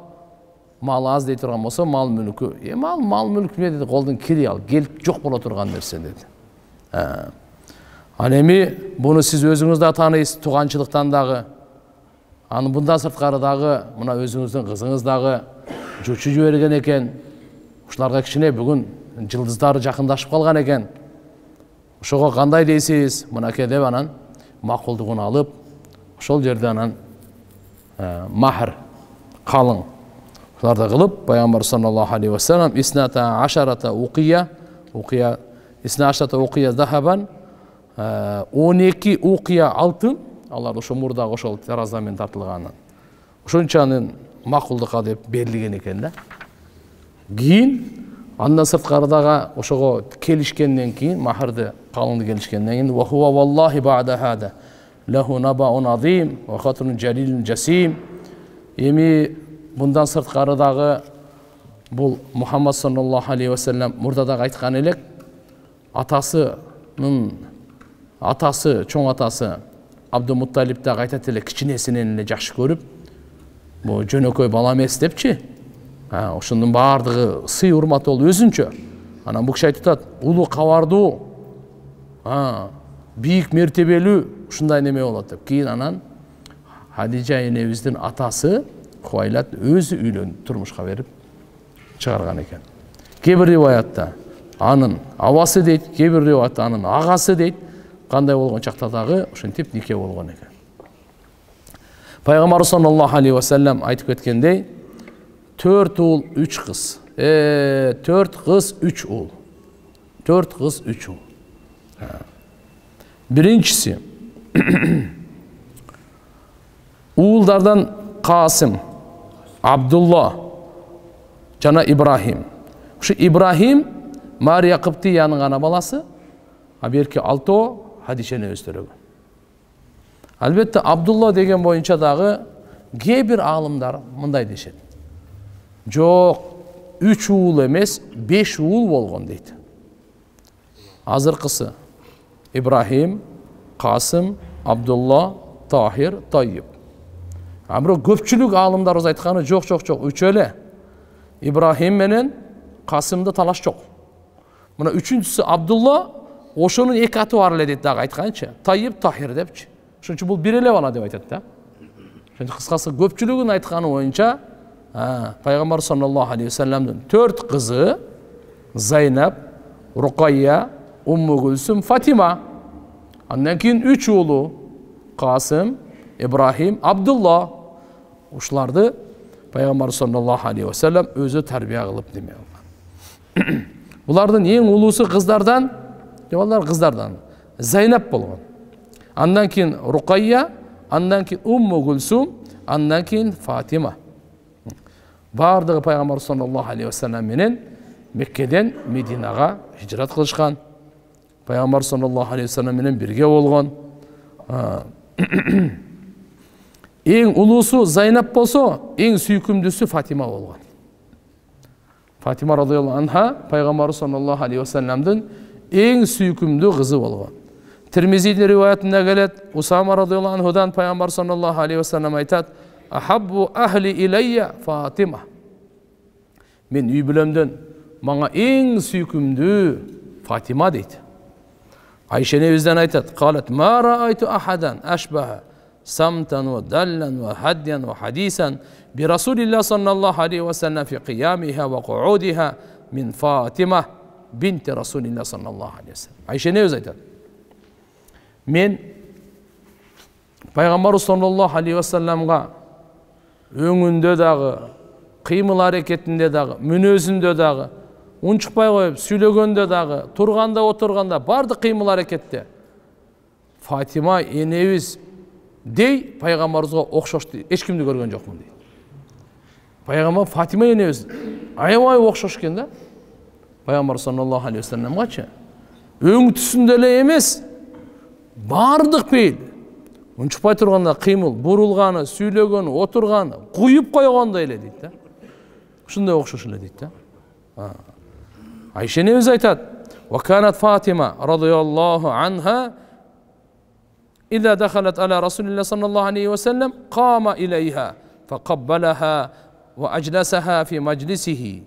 мал мүлкү. Мал мүлк эмне деди, колдун кири ал, келип жок боло турган нерсе деди. Ал эми буну сиз өзүңүз да тааныйсыз, тууганчылыктан дагы. Аны bundan сырткары дагы, мына өзүңүздүн кызыңыз дагы жучу жиберген экен. Ушуларга кичине бүгүн жылдыздары жакындашып калган экен. Ошого кандай дейсиз? Мынакей деп анан макулдугун алып, ошол жерде анан махр, калың ушуларды кылып, пайгамбар саллаллаху алейхи ва саллям исната ашарата уқия захабан, 12 уқия алтын, алар ошо мурдагы ошол таразамен тартылганын. Ошончанын макулдукка деп берилген экен да. Кийин Андан сырткарыдагы ошого келишкенден кийин, махырды калыңды келишкенден кийин ва хува валлахи ба'да хада лаху набаун азим ва кhatrun jalilun jasim. Эми bundan сырткарыдагы бул Мухаммад саллаллаху алейхи ва саллям мурдадагы айткан элек, атасы, чоң атасы Абдумутталип да айтат эле, кичинесинен эле жакшы көрүп, бул жөнөкөй бала эмес депчи. Ошондун баардыгы сый урмат болуп өзүнчө. Анан бул киши айтат, улуу кабардуу, бийик мертебелүү ушундай неме болот деп. Кийин анан Хадижа энебиздин атасы Хуайлат өзү үйлөнүп турмушка берип чыгарган экен. Кээ бир риваятта анын абасы дейт, кээ бир риваятта анын агасы дейт. Кандай болгон чакта дагы ошентип нике болгон экен. Пайгамбар саллаллаху алейхи ва саллям айтып кеткендей, 4 ул 3 кыз. 4 кыз 3 ул. 4 кыз 3 ул. Биринчиси уулдардан Касым, Абдулла жана Ибрахим. Ушу Ибрахим Мария Кыптиянын гана баласы, а берки алтоо Хадишени өстөрөгөн. Албетте Абдулла деген боюнча дагы кээ бир аалымдар мындай дешет. Жок, 3 уул эмес, 5 уул болгон дейт. Азыркысы Ибрахим, Касым, Абдулла, Тахир, Тайып. Бирок көпчүлүк аалымдарыбыз айтканы жок, 3 эле. Ибрахим менен Касымда талаш жок. Мына үчүнчүсү Абдулла, ошонун 2 аты бар эле дейт дагы айтканчы. Тайып, Тахир депчи. Ошон үчүн бул бир эле бала деп айтат да. Ошон кыскасы көпчүлүгүн айтканы боюнча Пайгамбар саллаллаху алейхи ва салламдын 4 кызы Зайнап, Рукайя, Умму Гүлсүм, Фатима. Андан кийин 3 уулу Касым, Ибрахим, Абдулла. Ушуларды Пайгамбар саллаллаху алейхи ва саллям өзү тарбия кылып неме кылган. Булардын эң улуусу кыздардан, балдар кыздардан Зайнап болгон. Андан кийин Рукайя, андан кийин Умму Гүлсүм, андан кийин Фатима. Бардыгы Пайгамбар саллаллаху алейхи ва саллям менен Меккеден Мединага хижрат кылышкан. Пайгамбар саллаллаху алейхи ва саллям менен бирге болгон. Эң улуусу Зайнап болсо, эң сүйкүмдүүсү Фатима болгон. Фатима радыйаллаху анха Пайгамбар саллаллаху алейхи ва саллямдын эң сүйкүмдүү кызы болгон. Тирмизидин риваятында келет, Усама радыйаллаху анхудан Пайгамбар саллаллаху алейхи ва саллям айтат: "Ахаббу ахли илайя Фатима." Мен үй бүлөмдөн мага эң сүйкүмдүү Фатима дейт. Айша энебизден айтат: "Калат ма раайту ахадан ашбаха самтан ва даллан ва хаддян ва хадисан би Расулилlah саллаллаху алейхи ва саллям фи қиямиха ва қуудиха мин Фатима бинти Расулилlah саллаллаху алейхи ва саллям." Айша энебиз айтат: "Мен Пайгамбар саллаллаху алейхи ва саллямга өңүндө дагы, кыймыл аракетинде дагы, мүнөзүндө дагы, унчукпай коюп сүйлөгөндө дагы, турганда, отурганда, бардык кыймыл аракетте Фатима энебиз дей пайгамбарыбызга окшош эч кимди көргөн жокмун дейт. Пайгамбар Фатима энебиз аябай окшош экен да. Пайгамбар саллаллаху алейхи ва саллямгачы. Өң түсүндө эле эмес, бардык пейил. Унчукпай турганда кыймыл, бурулганы, сүйлөгөнү, отурганы, куюп койгондой эле дейт да. Ушундай окшош эле дейт да. Айша энебиз айтат: "Ва канат Фатима радыйаллаху анха إذا دخلت على رسول الله صلى الله عليه وسلم قام إليها فقبلها وأجلسها في مجلسه."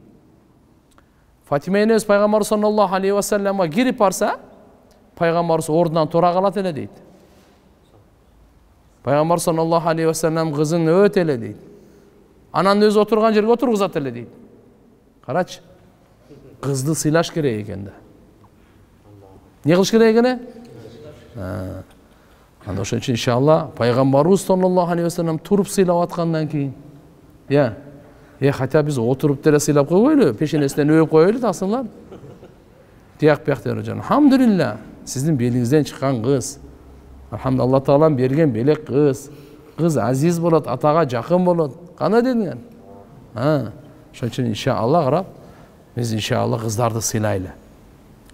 Фатима энебиз Пайгамбар саллаллаху алейхи ва саллямга кирип барса, Пайгамбарыбыз ордунан тура калат эле дейт. Пайгамбар саллаллаху алейхи ва саллям кызын өт эле дейт. Анан өзү отурган жерге отургузат эле дейт. Карачы, кызды сыйлаш керек экен да. Не кылыш керек экен? Анда ошон үчүн иншалла Пайгамбарыбыз саллаллаху алейхи ва саллям туруп сыйлап аткандан кийин, хотя биз отуруп деле сыйлап койбойлу, пешенесинен өп коелу тасыңлар. Тияк бияктары жана. Алхамдулилlah, сиздин белиңизден чыккан кыз. Алхамдулилlah, Алла Таалам берген белек кыз. Кыз азиз болот, атага жакын болот. Кандай дедиңер? Ошон үчүн иншалла карап, Biz inşallah kızlardı sıylaylı.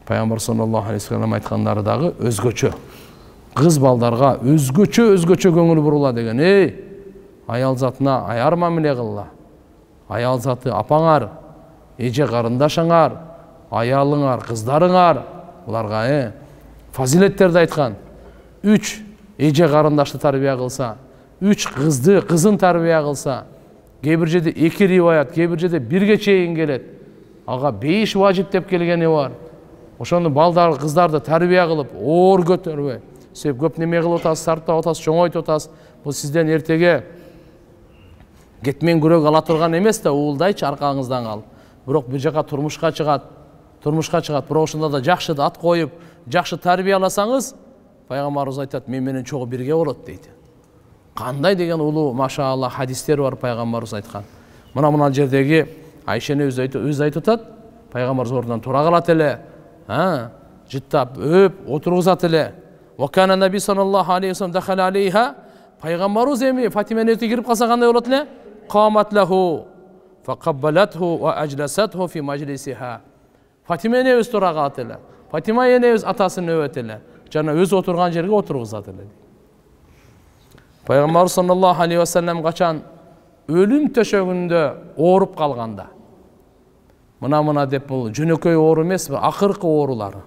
Peygamber sallallahu aleyhi ve sellem aytkanları dağı özgöçö. Kız baldarga özgöçö көңүл бурула деген. Ey, ayal zatına ayar mamile kılla. Ayal zatı apаңар, эже карындашыңар, аялыңар, кыздарыңар, буларга фазилеттерди айткан. 3 эже карындашты тарбия кылса, 3 кызын тарбия кылса, кээ бир жерде 2 риваят, кээ бир жерде 1ге чейин келет. Ага 5 важип деп келгени бар. Ошону балдар, кыздарды тарбия кылып, оор көтөрбөй. Сеп көп неме кылып атасыз, сарптап атасыз, чоңойтуп атасыз. Бул сизден эртеге кетмен күрөк ала турган эмес да, уулдайчы аркаңыздан калып. Бирок бул жака турмушка чыгат. Бирок ошондо да жакшы ат коюп, жакшы тарбияласаңыз, пайгамбарыбыз айтат, мен менен чогуу бирге болот дейт. Кандай деген улуу, машаалла, хадистер бар пайгамбарыбыз айткан. Мына жердеги Айшени өз айтып атат, пайгамбарыбыз ордунан тура калат эле, жыттап, өп, отургузат эле. Ва кана наби саллаллаху алейхи ва саллям дахала алейха, пайгамбарыбыз эми Фатименин өтү кирип калса кандай болот эле? Камат лаху факаббалатху ва ажласатху фи majlisiha. Фатима энебиз тура калат эле. Фатима энебиз атасын өбөт эле. Жана өз отурган жерге отургузат эле. Пайгамбар саллаллаху алейхи ва саллям качан өлүм төшөгүндө ооруп калганда, мына деп бул жөнөкөй оору эмес, акыркы оорулары.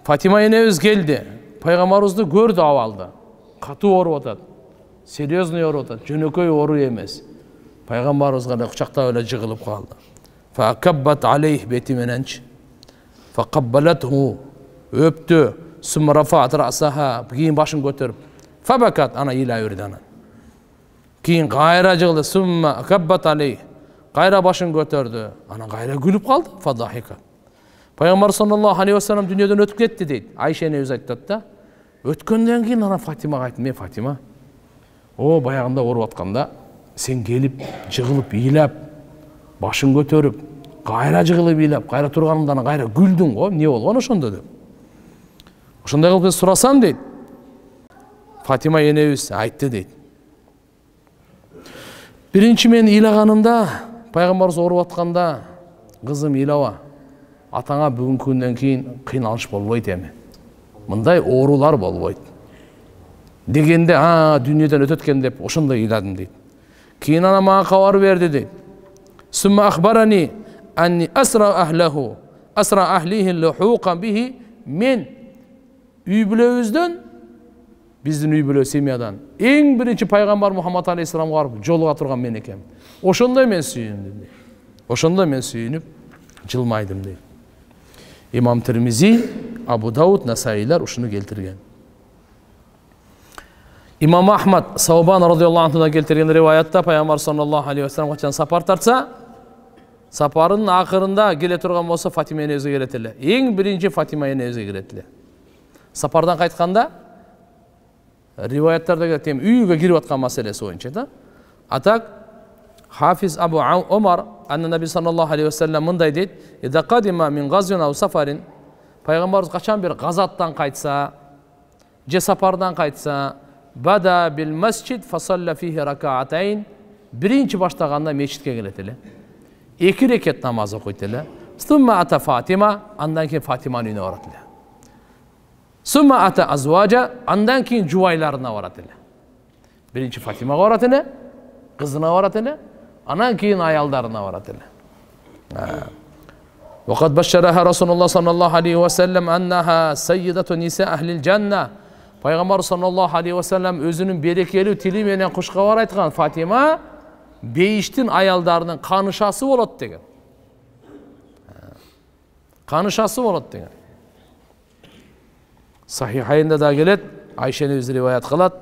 Фатима энебиз келди, пайгамбарыбызды көрдү абалды. Катуу ооруп атат. Серьезный ооруп атат, жөнөкөй оору эмес. Пайгамбарыбызга да кучактап эле жыгылып калды. Факаббат алейх бети мененчи. Факаббалатху өптү, сумрафат расаха, кийин башын көтөрүп. Фабакат ана илай үрдү анан. Кийин кайра жыгылды, сумма каббат алейх. Кайра башын көтөрдү, анан кайра күлүп калды. Фадахика. Пайгамбар саллаллаху алейхи ва саллям дүйнөдөн өтүп кетти дейт. Айша энебиз айтат да. Өткөндөн кийин ана Фатимага айттым, мен Фатима, о баягында ооруп атканда сен келип, жыгылып, ыйлап, башын көтөрүп, кайра жыгылып, ыйлап, кайра турганыңда кайра күлдүң го, эмне болгон ошондо деп. Ошондой кылып мен сурасам дейт. Фатима энебиз айтты дейт. Биринчи мен ыйлаганымда, пайгамбарыбыз ооруп атканда, кызым ыйлаба. Атаңа бүгүнкү күндөн кийин кыйналыш болбойт эми. Мындай оорулар болбойт. Дегенде, дүйнөдөн өтөт экен деп ошондой ыйладым дейт. Кийин ана мага кабар берди дейт. Сумма ахбарани анни асра ахлихи лухуқан бихи, мен үй бүлөбүздөн, биздин үй бүлө семьядан эң биринчи пайгамбар Мухаммад алейхиссаламга барып жолуга турган мен экем. Ошондой мен сүйүндүм дейт. Ошондой мен сүйүнүп жылмайдым дейт. Имам Тирмизи, Абу Дауд, Насаилер ушуну келтирген. Имам Ахмад Саубан радиаллаху анхудан келтирген риваятта пайгамбар саллаллаху алейхи ва саллям качан сапар тартса, сапарынын акырында келе турган болсо Фатима энебизге келет эле. Эң биринчи Фатима энебизге келет эле. Сапардан кайтканда риваяттарда келет, үйгө кирип аткан маселеси боюнча да. Атак Хафиз Абу Омар анна Наби саллаллаху алейхи ва саллям мындай дейт: "Ида кадима мин газвин ау сафарин", пайгамбарыбыз качан бир газаттан кайтса, же сапардан кайтса, бада бил масжид фасалла фихи ракаатайн, биринчи баштаганда мечитке келет эле. 2 рекет намаз окуйт эле. Сумма ата Фатима, андан кийин Фатиманын үйүнө барат эле. Сумма ата азважа, андан кийин жубайларына барат эле. Биринчи Фатимага барат эле, кызына барат эле, анан кийин аялдарына барат эле. Вакат башшараха Расулуллах саллаллаху алейхи ва саллям аннаха саййидату ниса ахлил жанна. Пайгамбар саллаллаху алейхи ва саллям өзүнүн берекелүү тили менен кушкабар айткан, Фатима бейиштин аялдарынын канышасы болот деген. Канышасы болот деген. Сахихайында да келет, Айша энебиз риваят кылат.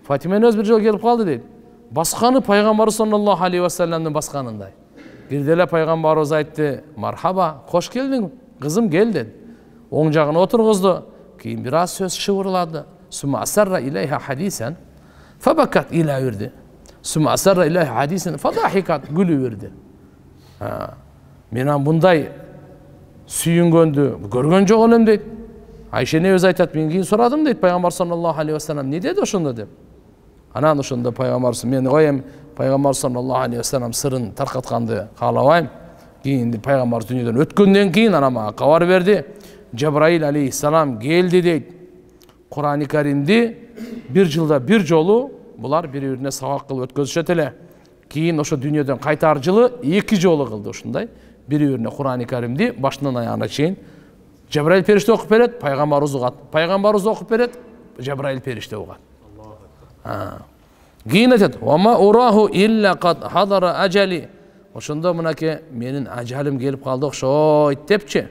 Фатима өз бир жолу келип калды дейт. Басканы пайгамбар саллаллаху алейхи ва саллямдын басканындай. Кирди эле пайгамбарыбыз айтты: "Мархаба, кош келдиң, кызым, кел" деди. Оң жагына отургузду. Кийин бир аз сөз шыбырлады. Сумма асарра илейха хадисан фабакат ила үрдү. Сумма асарра илейха хадисан фадахикат, күлүп үрдү. Мен мындай сүйүнгөндү көргөн жок элем дейт. Айша энебиз айтат, мен кийин сурадым дейт, пайгамбар саллаллаху алейхи ва саллям эмне деди ошондо деп. Анан ошондо пайгамбарыбыз мен коем, пайгамбар саллаллаху алейхи ва саллям сырын таркатканды каалабайм. Кийин пайгамбарыбыз дүйнөдөн өткөндөн кийин ана мага кабар берди. Жабраил алейхиссалам келди дейт. Кур'ан-ы Каримди bir жылда bir жолу булар бири-бирине сабак кылып өткөзүшөт эле. Кийин ошо дүйнөдөн кайтар жылы 2 жолу кылды ушундай. Бири-бирине Кур'ан-ы Каримди башынан аягына чейин Жабраил периште окуп берет, пайгамбарыбыз угат. Пайгамбарыбыз окуп берет, Жабраил периште угат. Кийин айтат: "Ва ма ураху илля кад хадара ажали." Ошондо мынакей менин ажалым келип калды окшойт депчи.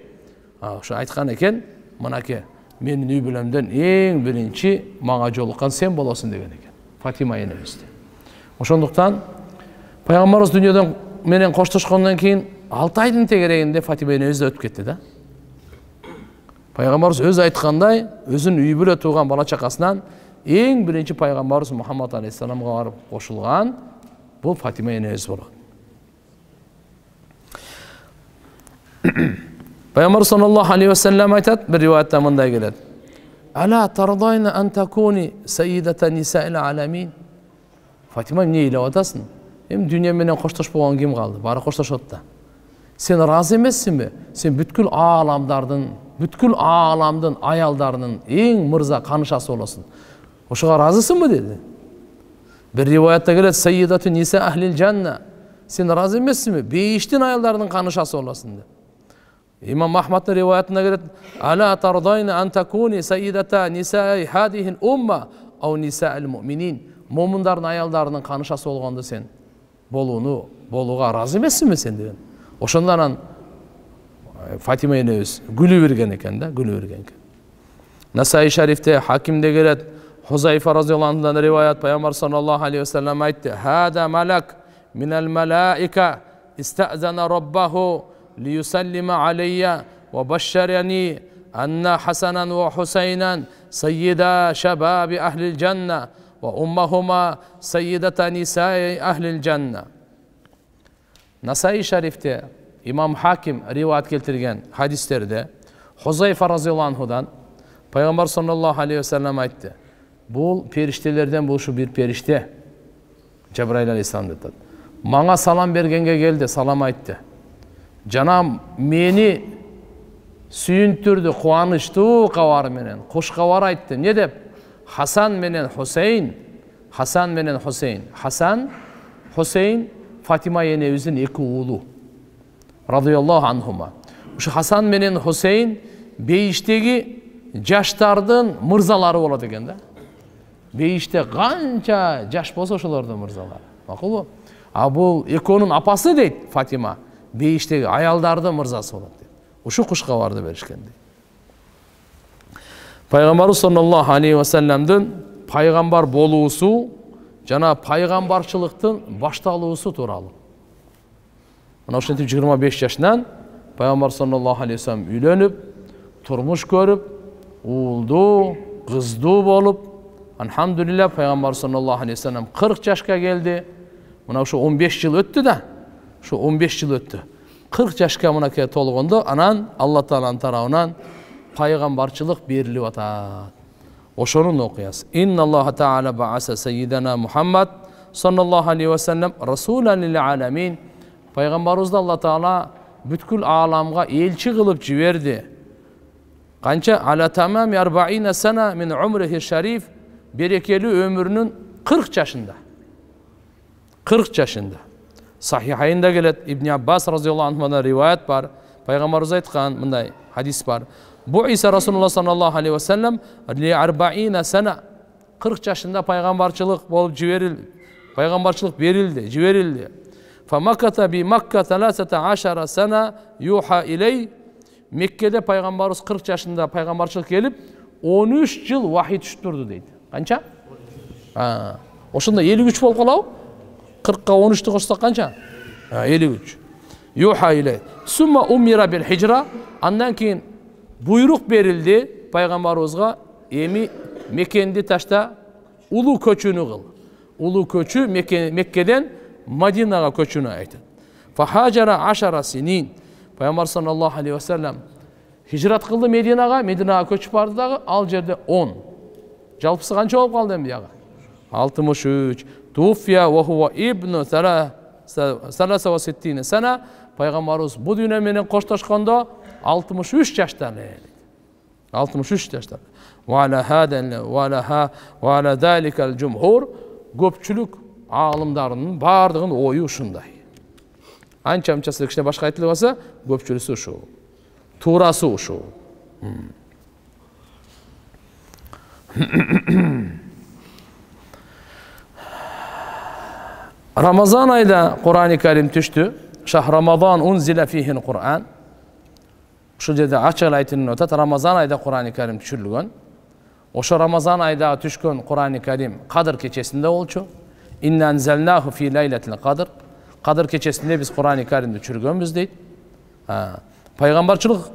Ошо айткан экен, мынакей менин үй бүлөмдөн эң биринчи мага жолуккан сен болосуң деген экен. Фатима энебизди. Ошондуктан пайгамбарыбыз дүйнөдөн менен коштошкондон кийин 6 айдын тегерегинде Фатима энебиз өтүп кетти да. Пайгамбарыбыз өзү айткандай, өзүнүн үй бүлө тууган бала чакасынан эң биринчи пайгамбарыбыз Мухаммад алейхиссаламга барып кошулган бул Фатима энебиз болгон. Пайгамбар саллаллаху алейхи ва саллям айтат, bir риваятта мындай келет: "Ала тардайна ан такуни саййидата нисаил аламин." Фатима, эмне ыйлап атасың? Эми дүйнө менен коштошпогон ким калды? Баары коштошот да. Сен разы эмессиңби? Сен бүткүл ааламдын аялдарынын эң мырза канышасы болосуң. Ошого разысыңбы деди. Bir риваятта келет: "Саййидату ниса ахлил жанна." Сен разы эмессиңби? Бейиштин аялдарынын канышасы болосуң деп. İmam Ahmad'ın rivayetinde gelir: "Ala tardayna an takuni sayyidata nisa'i hadihil umma aw nisa'il mu'minin." Momunların ayallarının kanışası olganda sen boluğa razı emessinmi sen деген. Ошондан Фатима энебиз гүлү берген экен да, гүлү берген экен. Насаи шарифте, Хакимде келет, Хузайфа разияллаху анхудан риваят, пайгамбар саллаллаху алейхи ва саллям айтты: "Хада малак минал малаика истазана раббаху ليسلم علي وبشرني أن حسنا وحسينا سيدا شباب أهل الجنة وأمهما سيدة نساء أهل الجنة." Nasai şerifte İmam Hakim rivayet keltirgen hadislerde Huzayfa razıyallahu anhudan Peygamber sallallahu aleyhi ve sellem aytdı: "Bu periştelerden bu şu bir perişte." Cebrail aleyhisselam dedi. "Mağa salam bergenge geldi, salam aytdı. Jana meni sүйүntүrdү, кубанычтуу кабар менен, кош кабар айтты. Не деп? Hasan менен Хусейн, Hasan, Хусейн Фатима энебиздин эки уулу. Радияллаху анхума. Ушу Hasan менен Хусейн бейиштеги жаштардын мырзалары болот экен да. Бейиште канча жаш болсо ошолордун мырзалары. Макулбу? А бул экөөнүн апасы дейт Фатима. Бейиштеги аялдардын мырзасы болот дейт. Ушу куш кабарды беришкен дейт. Пайгамбарыбыз саллаллаху алейхи ва салламдын пайгамбар болуусу жана пайгамбарчылыктын башталуусу тууралуу. Мына ошентип 25 жашынан пайгамбар саллаллаху алейхи ва саллам үйлөнүп, турмуш көрүп, уулдуу, кыздуу болуп, алхамдулилlah пайгамбар саллаллаху алейхи ва саллам 40 жашка келди. Мына ошо 15 жыл өттү да. Şu 15 yıl öttü. 40 yaşka mınake tolgondu. Anan Allah Teala'nın tarafından paygambarçılık berilip atat. Oşonun okuyası. İnna Allah Teala ba'asa seyyidina Muhammed sallallahu aleyhi ve sellem Rasulan lil alamin. Paygambarımız da Allah Teala bütkül alamga elçi kılıp jiberdi. Kança ala tamam 40 sene min umrihi şerif, berekeli ömrünün 40 yaşında. 40 yaşında. Sahihayında gelet İbn Abbas radıyallahu anh'dan rivayet var. Peygamberimiz aytkan bunday hadis var. Bu İsa Resulullah sallallahu aleyhi ve sellem li 40 sene 40 yaşında peygamberçilik bolup jiberildi. Peygamberçilik berildi, jiberildi. Famakata bi Makka 13 sene yuha iley. Mekke'de peygamberimiz 40 yaşında peygamberçilik gelip 13 yıl vahiy düşüp durdu deydi. Kança? Oşunda 53 bolup kalaw. 40'a 13'tü koşsak kança? 53. Yuha ile. Summa umira bil hicra. Andan keyin buyruk berildi Peygamberimizga emi Mekke'ndi taşta ulu köçünü kıl. Ulu köçü Mekke'den Madina'ga köçünü aytı. Fahacara 10 sinin. Peygamber sallallahu aleyhi ve sellem hicrat kıldı Medina'ga köçüp bardı dağı al jerde 10. Жалпысы kança olup kaldı endi yaga? 63. Туфия ва хува ибну саласа ва ситтина сана. Пайгамбарыбыз бу дүйнө менен коштошкондо 63 жаштан эле. 63 жаштан. Ва ала хадан ва ала заликал жумхур, көпчүлүк аалымдарынын бардыгынын ою ушундай. Анча-мынчасы кичине башка айтылып алса, көпчүлүгү ушул. Туурасы ушул. Рамазан айда Кур'ан-ы Карим түштү. Шах Рамазан унзила фихил Кур'ан. Ушул жерде ачык айтылып атат, Рамазан айда Кур'ан-ы Карим түшүрүлгөн. Ошо Рамазан айда түшкөн Кур'ан-ы Карим Кадыр кечесинде болчу. Инна анзалнаху фи лайлатил Кадр. Кадыр кечесинде биз Кур'ан-ы Каримди түшүргөнбүз дейт. Пайгамбарчылык,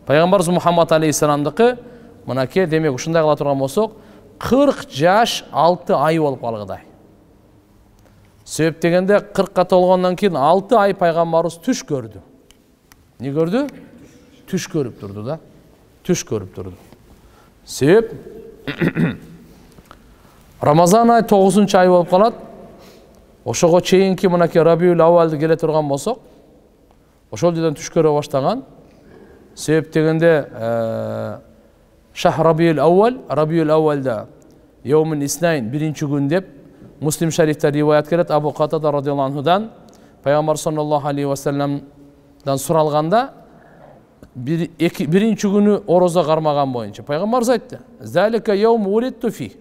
Пайгамбарыбыз Мухаммад алейхиссаламдыкы мынакей демек ушундай кыла турган болсок, 40 жаш 6 ай болуп калгыдай. Себеп дегенде 40-ка толгондон кийин 6 ай пайгамбарыбыз түш көрдү. Не көрдү? Түш көрүп турду да. Түш көрүп турду. Себеп Рамазан ай 9-ай болуп калат. Ошого чейинки мынакей Рабиул Аввалды келе турган болсок, ошол жерден түш көрө баштаган. Себеп дегенде Шах Рабиул Аввалда Йоумун Иснайн биринчи күн деп Муслим шарифте риваят келет. Абу Катада радиаллаху анхудан Пайгамбар саллаллаху алейхи ва салламдан суралганда биринчи күнү орозо кармаган боюнча Пайгамбарыбыз айтты: "Залика йоум улитту фи."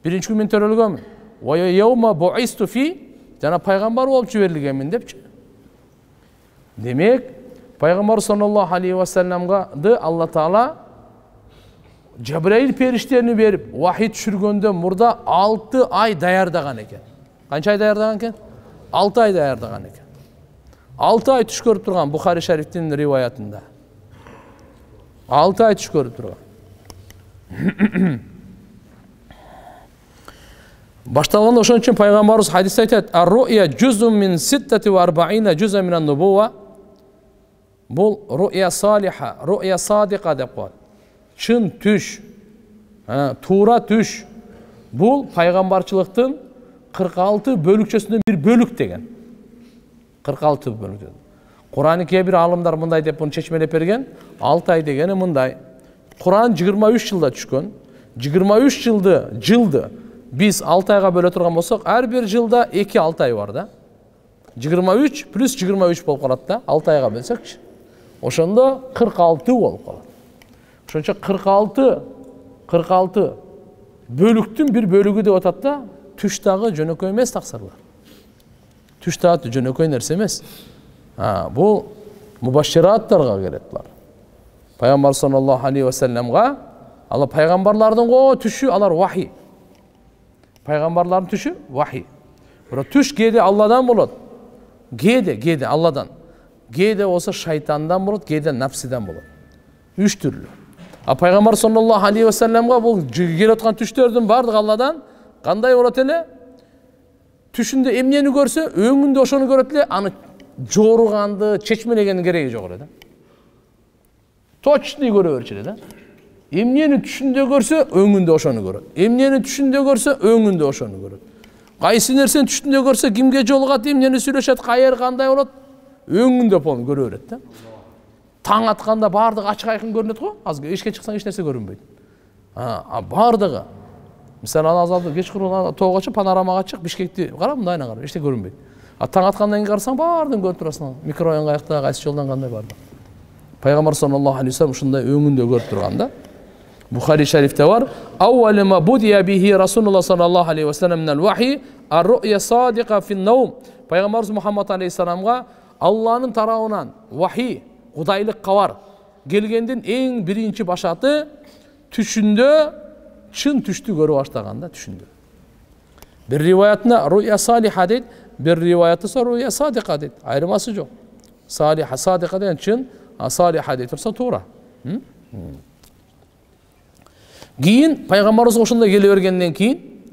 Биринчи күн мен төрөлгөнмүн. "Ва йоума буисту фи." Жана пайгамбар болуп жиберилгенмин депчи. Демек, Пайгамбар саллаллаху алейхи ва салламга Алла Таала Жабраил периштени берип, вахий түшүргөндөн мурда 6 ай даярдаган экен. Канча ай даярдаган экен? 6 ай даярдаган экен. 6 ай түш көрүп турган Бухари шарифтин риваятында. 6 ай түш көрүп турган. Башталганда ошон үчүн пайгамбарыбыз хадисте айтат: "Ар-ру'я жузун мин 46 жузан минан нубува." Бул ру'я салиха, ру'я садика деп коет. Чын түш, тура түш. Бул пайгамбарчылыктын 46 бөлүкчөсүнөн бир бөлүк деген. 46 бөлүк. Кур'ан-ы Кебир алымдар мындай деп буну чечмелеп берген. 6 ай дегени мындай. Кур'ан 23 жылда түшкөн. 23 жылды биз 6 айга бөлө турган болсок, ар бир жылда 2-6 ай бар да. 23 плюс 23 болуп калат да, 6 айга бөлсөкчү. Ошондо 46 болуп калат. Ошончо 46 бөлүктүн бир бөлүгү деп атат да, түш дагы жөнөкөй эмес таксырлар. Түш дагы жөнөкөй нерсе эмес. Бул мубашшираттарга келет булар. Пайгамбар саллаллаху алейхи ва салламга Алла пайгамбарлардын түшү алар вахий. Пайгамбарлардын түшү вахий. Бирок түш кээде Алладан болот. Кээде Алладан. Кээде болсо шайтандан болот, кээде нафсиден болот. 3 түрлүү. Пайгамбар саллаллаху алейхи ва салламга бул келип аткан түштөрдүн бардыгы Алладан. Кандай болот эле? Түшүндө эмнени көрсө, өңүндө ошону көрөт эле, аны жооруганды, чечмелегендин кереги жок эле да. Точный көрө берчү эле да. Эмнени түшүндө көрсө, өңүндө ошону көрөт. Эмнени түшүндө көрсө, өңүндө ошону көрөт. Кайсы нерсени түшүндө көрсө, кимге жолугат, эмнени сүйлөшөт, кайер кандай болот, өңүндө полун көрө берет да. Таң атканда бардыгы ачык айкын көрүнөт го, азыр эшикке чыксаң эч нерсе көрүнбөйт. Бардыгы. Мисалы азалды кечкурун тоого чык, панорамага чык, Бишкекти кара, мындайына кара, эч нерсе көрүнбөйт. Таң аткандан кийин карасаң, бардыгын көрүп турасың. Микрорайон каякта, кайсы жолдон кандай барды. Пайгамбар саллаллаху алейхи ва саллям ушундай өңүндө көрүп турган да. Бухари шарифте бар: "Аввалу ма будия бихи Расулуллах саллаллаху алейхи ва саллям минал вахи ар-ру'я садика фин-наум." Пайгамбарыбыз Мухаммад алейхиссаламга Алланын тарабынан вахи, кудайлык кабар келгендин эң биринчи башаты түшүндө чын түштү көрүп баштаган да, түшүндө. Bir rivayetine rüya saliha deyit, bir rivayeti ise rüya sadika deyit. Ayrılması yok. Saliha, sadika deyen çın, saliha deyit olsa tuğra. Giyin, Peygamberimiz hoşunda gelivergenden keyin,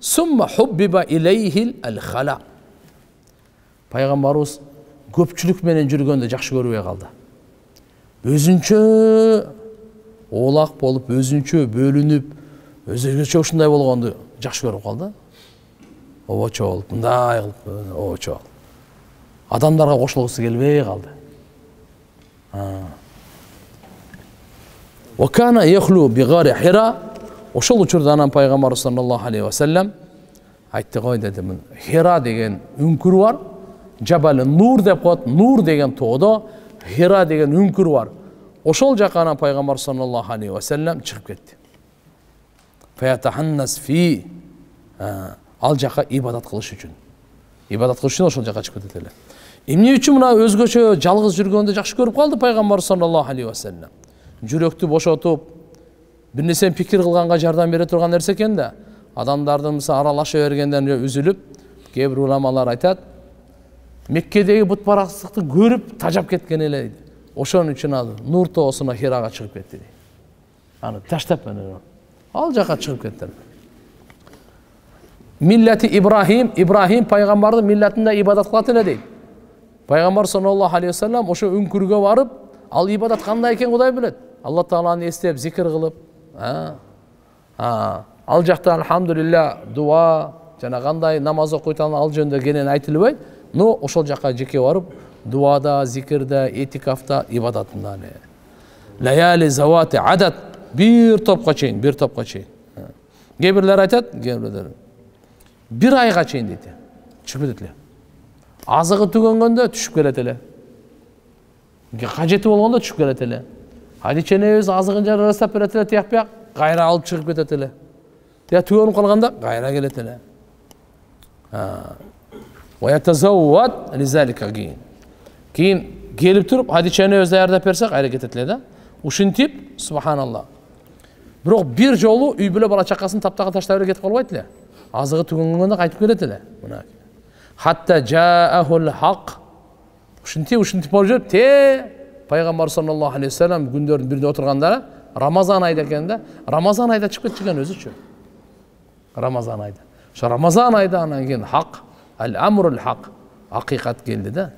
summa hubbiba ileyhil el-hala. Peygamberimiz köpçülük menen жүргөндө жакшы көрбөй калды. Өзүнчө олак болуп, өзүнчө бөлүнүп, өзгөчө ушундай болгонду жакшы көрүп калды. Обочо болуп, мындай кылып, обочо. Адамдарга кошулгусу келбей калды. Wa kana yakhlu bi ghari Hira. Ошол учурда анан пайгамбар саллаллаху алейхи ва саллям айтты ғой деди, Хира деген үңкүр бар. Жабал Нур деп коет. Нур деген тоодо Хира деген үңкүр бар. Ошол жака анан пайгамбар саллаллаху алейхи ва саллям чыгып кетти. Фаятаханнас фи, ал жака ибадат кылыш үчүн. Ибадат кылыш үчүн ошол жака чыгып кетти эле. Эмне үчүн мына өзгөчө жалгыз жүргөндө жакшы көрүп калды пайгамбар саллаллаху алейхи ва саллям. Жүрөктү бошотуп, бир нерсени пикир кылганга жардам бере турган нерсе экен да. Адамдардын мисалы аралаша бергенден үзүлүп, кээ бир уламалар айтат, Меккедеги бутпарастыкты көрүп тажап кеткен эле дейт. Ошон үчүн ал Нур тоосуна Хирага чыгып кетти дейт. Аны таштап менен ал жака чыгып кетти. Миллати Ибрахим пайгамбардын миллатында ибадат кылат эле дейт. Пайгамбар саллаллаху алейхи ва саллям ошо үңкүргө барып, ал ибадат кандай экен Кудай билет. Алла Тааланы эстеп, зикир кылып, ал жакта алхамдулилля дуа, жана кандай намаз окуйт ал жөнүндө кенен айтылбайт. Но ошол жака жеке барып, дуада, зикирде, этикафта, ибадатында. Лаяли завати адат, бир топко чейин. Кээ бирлер айтат, бир айга чейин дейт. Чыгып кетет эле. Азыгы түгөнгөндө түшүп келет эле. Кажети болгондо түшүп келет эле. Hadichenemiz azıgın jarı rastap beretele tiyakpiyak, gayra alıp çıkıp ketetele. Ya tüyönüp kalganda gayra geletele. Ve yetezavvat lizalika giyin. Keyin gelip turup hadichenemiz ayarda persek gayra ketetele de. Uşintip, subhanallah. Biroq bir jolu üy bile bala çakasını taptağa taştavere ketip kalbayt ele. Azıgı tügөнгөндө kaytıp keletele. Hatta ja'ahul haq. Uşintip olacak te Пайгамбар саллаллаху алейхи ва саллям күндөрдүн биринде отурганда Рамазан айда экенде, Рамазан айда чыгып кеткен өзүчү. Рамазан айда. Ошо Рамазан айда анан кийин хак, ал-амрул хак, акыйкат келди да.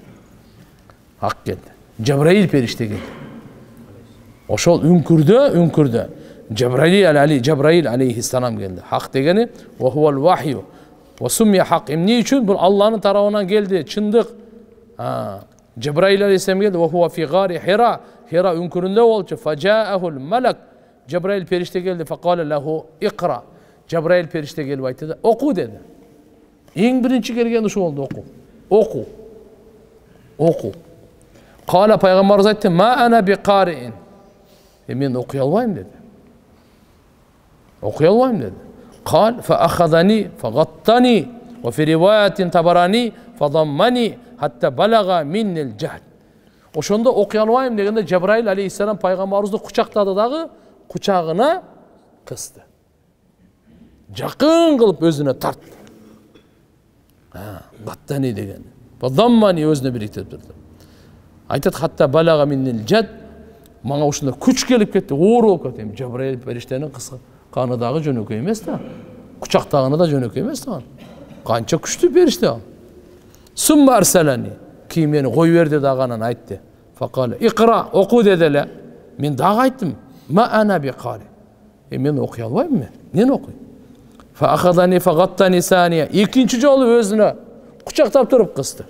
Хак келди. Жабраил периште келди. Ошол үңкүрдө Жабраил алейхиссалам келди. Хак дегени ва хувал вахью. Ва сумия хак. Эмне үчүн бул Алланын тарабынан келди, чындык. Cebrail aleyhisselam geldi. Ve huve fi gari Hira. Hira ünküründe oldu. Faca'ahul melek. Cebrail perişte geldi. Fekale lehu ikra. Cebrail perişte geldi. Aytdı. Oku dedi. En birinci gelgen şu oldu. Oku. Kale Peygamberimiz aytdı. Ma ana bi qari'in. Ben okuyalmayım dedi. Kal fe akhadani fe gattani ve fi rivayetin tabarani fe dammani hatta balaga minnil cehd. Oşonda okuy albayım degende Cebrail aleyhisselam paygambarımızды kucakladı dağı, kucağına kıstı. Jakın kılıp özüne tarttı. Gattani degen. Dammani özüne biriktirip durdu. Aytat hatta balaga minnil cehd. Manga uşunda kuç gelip ketти, oğur olup kettim. Cebrail periştenin kanı dağı jönökөй emес da. Kucaktağını da jönökөй emес da. Kança küçtü perişte al. Summa arsalani. Ki meni koy verdi dağanan ayttı. Fakale ikra oku dedele. Men dağı ayttım. Ma ana bi qari. Men okuy albayım mı? Neni okuy? Fa akhadani fa gattani saniye. İkinci jolu özüne kucaktap turup kıstı.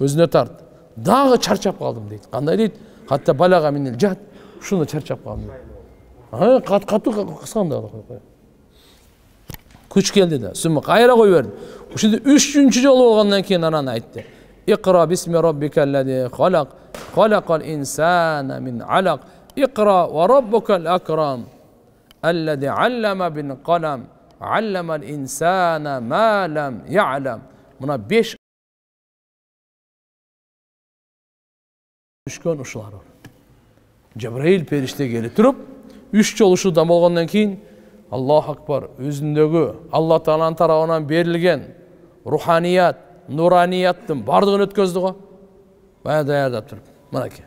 Özüne tarttı. Dağı çarçap kaldım deydi. Kanday deydi? Hatta balaga minil cehd. Şunu çarçap kaldım. Katı kıskan da. Kuç geldi de. Summa kayra koy verdi. Şimdi üçüncü yolu olgandan keyin anan aytdı. İqra bismi rabbikellezi halak. Halakal insana min alaq. İqra ve rabbukal akram. Ellezi allama bin qalam. Allamal insana ma lam ya'lam. Buna 5 düşkön uşular var. Cebrail perişte gelip durup 3 yol uşu dam olgandan keyin Allahu akbar özündögü Allah Taala'nın tarabından berilgen ruhaniyat, nuraniyattın bardığını ötközdi go. Baya dayarda turup. Mana ki.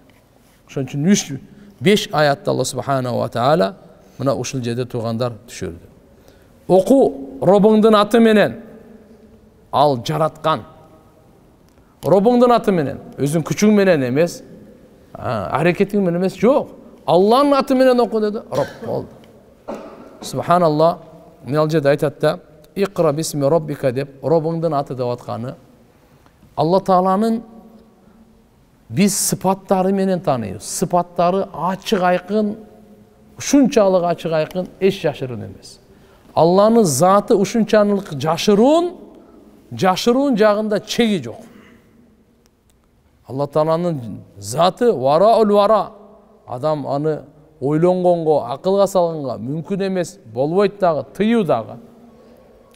Şoň üçin 5 ayatda Allah Subhanahu ve Taala mına uşul jerde turgandar düşürdü. Oku Robundan atı menen al jaratkan. Robundan atı menen, özün küçüğün menen emes. Hareketin menen emes, yok. Allah'ın atı menen oku dedi. Rob oldu. Subhanallah. Min al jerde aytat da Iqra bismi rabbika деп, Роббыңдын аты деп атканы Алла Тааланын biz sıfatları menen tanıyız. Sıfatları açık aykın, uşunçalık açık aykın, eş yaşırın emez. Allah'ın zatı uşunçalık jaşırın jağında çegi yok. Allah Taala'nın zatı varaul vara. Adam anı ойлонgongo, akılga salganga mümkün emes, bolboyt dagı, tıyuu dagı.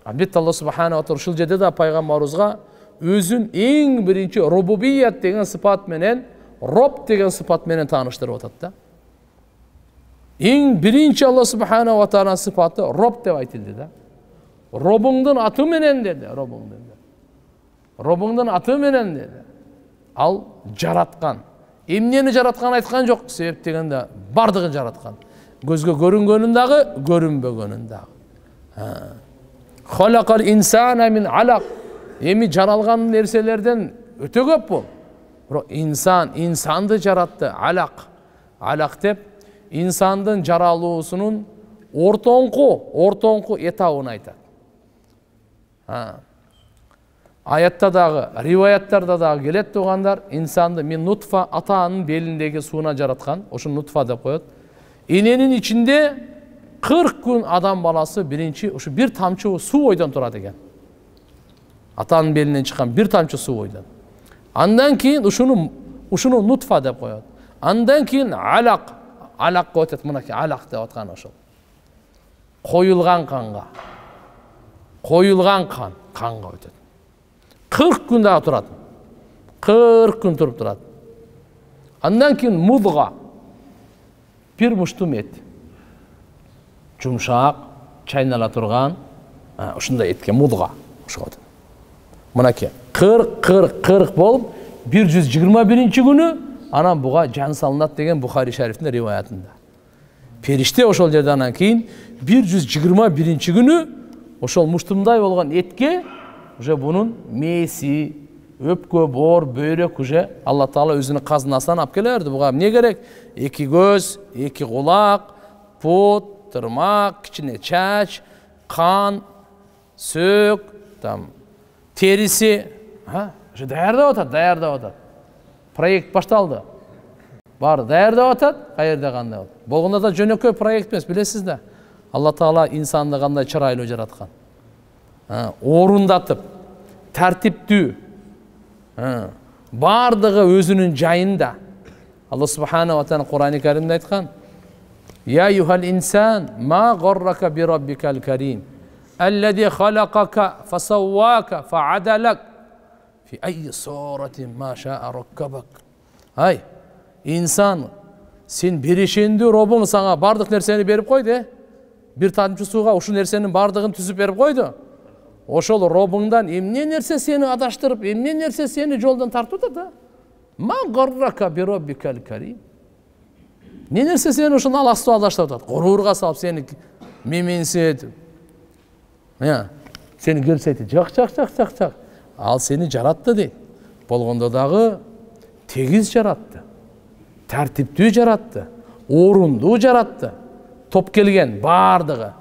Albatta Allah subhanahu wa taala ушул жерде да пайгамбарыбызга өзүн эң биринчи рубубият деген сыпат менен, Роб деген сыпат менен тааныштырып атат да. Эң биринчи Allah subhanahu wa taala сыпаты Роб деп айтылды да. Робуңдун аты менен деди, Робуңдун аты менен деди. Ал жараткан. Эмнени жараткан айткан жок, себеп дегенде бардыгын жараткан. Көзгө көрүнгөнүн дагы, көрүнбөгөнүн дагы. Халакал инсана мин алак. Эми жаралган нерселерден өтө көп бул. Бирок инсанды жаратты, алак деп инсандын жаралуусунун ортоңку этабын айтат. Аятта дагы, риваяттарда дагы келет тугандар, инсанды мен нутфа атанын белиндеги сууна жараткан, ошо нутфа деп коет. Эненин ичинде 40 күн адам баласы биринчи ушу бир тамчы суу ойдон турат экен. Атанын белинен чыккан бир тамчы суу ойдон. Андан кийин ушуну нутфа деп коет. Андан кийин алак коет, мынакей алак деп аткан ошол. Коюлган канга өтөт. 40 күн дагы турат. 40 күн туруп турат. Андан кийин мудга, бир муштум эт. Жумшак, чайнала турган, ушундай этке мудга ошот. Мынакей 40 болуп 121 күнү анан буга жан салынат деген Бухари шарифтин риваятында. Периште ошол жерде анан кийин 121 күнү ошол муштумдай болгон этке уже бунун мээси, өпкө, боор, бөйрөк уже Алла Таала өзүнүн казынасынан алып келе берди. Буга эмне керек? 2 көз, 2 кулак, пут, тырмак, кичине чач, кан, сөк, териси, уже даярдап атат. Проект башталды. Бар, даярдап атат, каерде кандай болот. Болгондо да жөнөкөй проект эмес, билесиз да. Алла Таала инсанды кандай чырайлуу жараткан. Орундатып, тартиптүү, бардыгы өзүнүн жайында. Алла субханаху ва таала Кур'ан-ы Каримде айткан: "Я юхал инсан, ма гаррака би раббикал карим, аллади халакака фасаввака фаадалак, фи айи суратин ма шаа раккабак." Ай, инсан, сен берешендүү Робуң сага бардык нерсени берип койду, бир тамчы сууга ушул нерсенин бардыгын түзүп берип койду. Ошол Робуңдан эмне нерсе сени адаштырып, эмне нерсе сени жолдон тартып атат? Ма гаррака би раббикал карим. Не нерсе сени ушул аластуу адаштырып атат? Гурурга салып сени меменситип. Сени көрсөйтүп, жак. Ал сени жаратты дейт. Болгондо дагы тегиз жаратты. Тартиптүү жаратты. Орундуу жаратты. Топ келген бардыгы.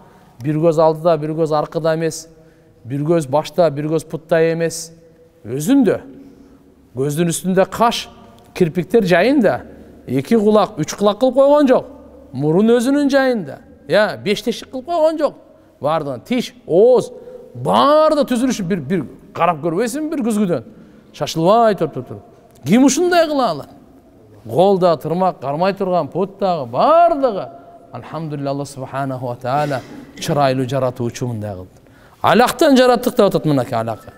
Бир көз алдыда, бир көз аркада эмес. Бир көз башта, бир көз путта эмес. Өзүндө. Көздүн үстүндө каш, кирпиктер жайында. 2 кулак, 3 кулак кылып койгон жок. Мурун өзүнүн жайында. 5 тешик кылып койгон жок. Бардыгын тиш, ооз, барды түзүлүшү бир карап көрбөйсүң бир күзгүдөн. Шашылбай туруп. Ким ушундай кыла алат? Голда, тырмак, кармай турган путтагы бардыгы. Алхамдулилlah, Алла субханаху ва таала чырайлуу жаратуучу мындай кылды. Алактан жараттык деп атат мынакей алакы.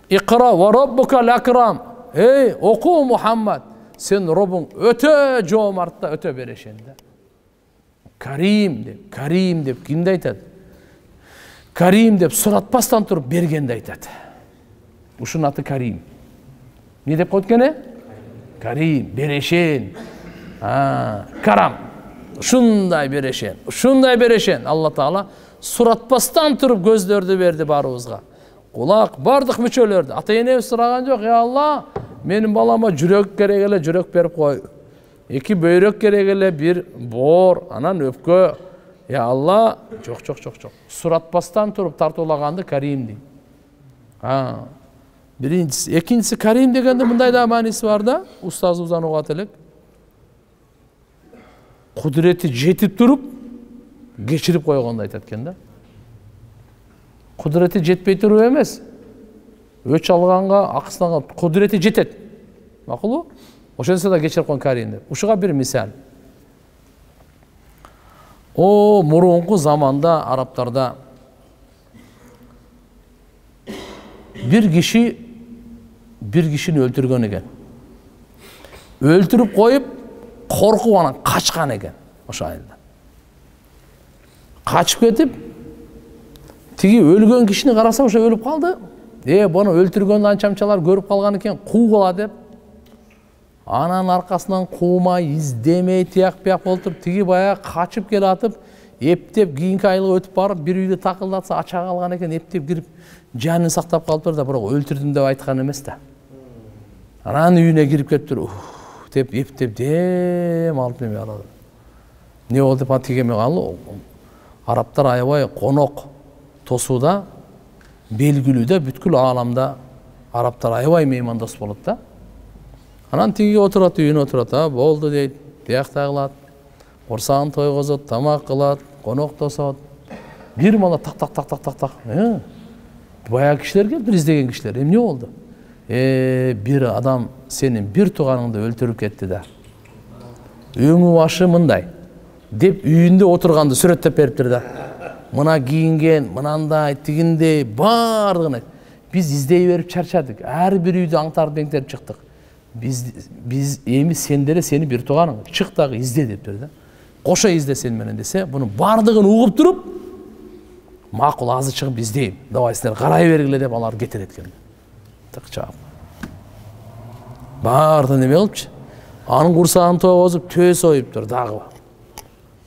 Иқра ва раббукал акрам. Эй, оку Мухаммад, сен Робуң өтө жоомарт да, өтө берешен да. Карим деп кимди айтат? Карим деп суратпастан туруп бергенди айтат. Ушунун аты Карим. Не деп коет экен? Карим, берешен. Карам. Ушундай берешен. Алла Таала суратпастан туруп көздөрдү берди барыбызга. Кулак, бардык мүчөлөрдү. Ата-энебиз сураган жок, "Я Алла, менин балама жүрөк керек эле, жүрөк берип кой. 2 бөйрөк керек эле, 1 боор, анан өпкө, Алла жоқ. Суратпастан туруп тартуулаганды Карим дейт. Биринчиси, экинчиси Карим дегенде мындай да мааниси бар да, устазыбыздан угат элек. Кудурети жетип туруп, кечирип койгонду айтат экен да. Кудурети жетпей туруп эмес. Өч алганга, акысына кудурети жетет. Макулбу? Ошонсо да кечирип койгон Карим деп. Ушуга бир мисал. Мурунку заманда арабтарда bir kişini öldürgөн экен. Öldürüp koyup korkup анан качкан экен ошо айылда. Качып кетип, тиги өлгөн кишини караса ошо өлүп калды. Буну өлтүргөндү анчамчалар көрүп калган экен, куугула деп. Анан аркасынан куумай, издемей, тияк-бияк болуп туруп, тиги баягы качып келатып, эптеп кийинки айылга өтүп барып, бир үйдө такылдатса ача калган экен, эптеп кирип жанын сактап калыптыр да, бирок өлтүрдүм деп айткан эмес да. Анан үйүнө кирип кетиптир, деп эптеп дем алып неме алады. Не болду деп тигеме калды. Арабтар аябай конок тосууда белгилүү да, бүткүл ааламда арабтар аябай меймандос болот да. Анан тиги отурат, үйүнө отурат, болду дейт, тияктай кылат, курсагын тойгозот, тамак кылат, конок тосот. Бир мала так. Баягы кишилер келиптир, издеген кишилер. Эмне болду? Бир адам сенин бир тууганыңды өлтүрүп кетти да. Өңү башы мындай деп үйүндө отурганды сүрөттөп бериптир да. Мына кийинген, мынандай, тигиндей бардыгын. Биз издей берип чарчадык. Ар бир үйдү аңтарып беңтеп чыктык. Биз эми сен деле сени бир тууганың, чык дагы изде дептир да. Кошо изде сен менен десе, буну бардыгын угуп туруп, макул азыр чыгып издейм. Давай силер карай бергиле деп алар кетер экен. Тыкчап. Барды неме кылыпчы? Анын курсагын тойгозуп, төс оюптур дагы.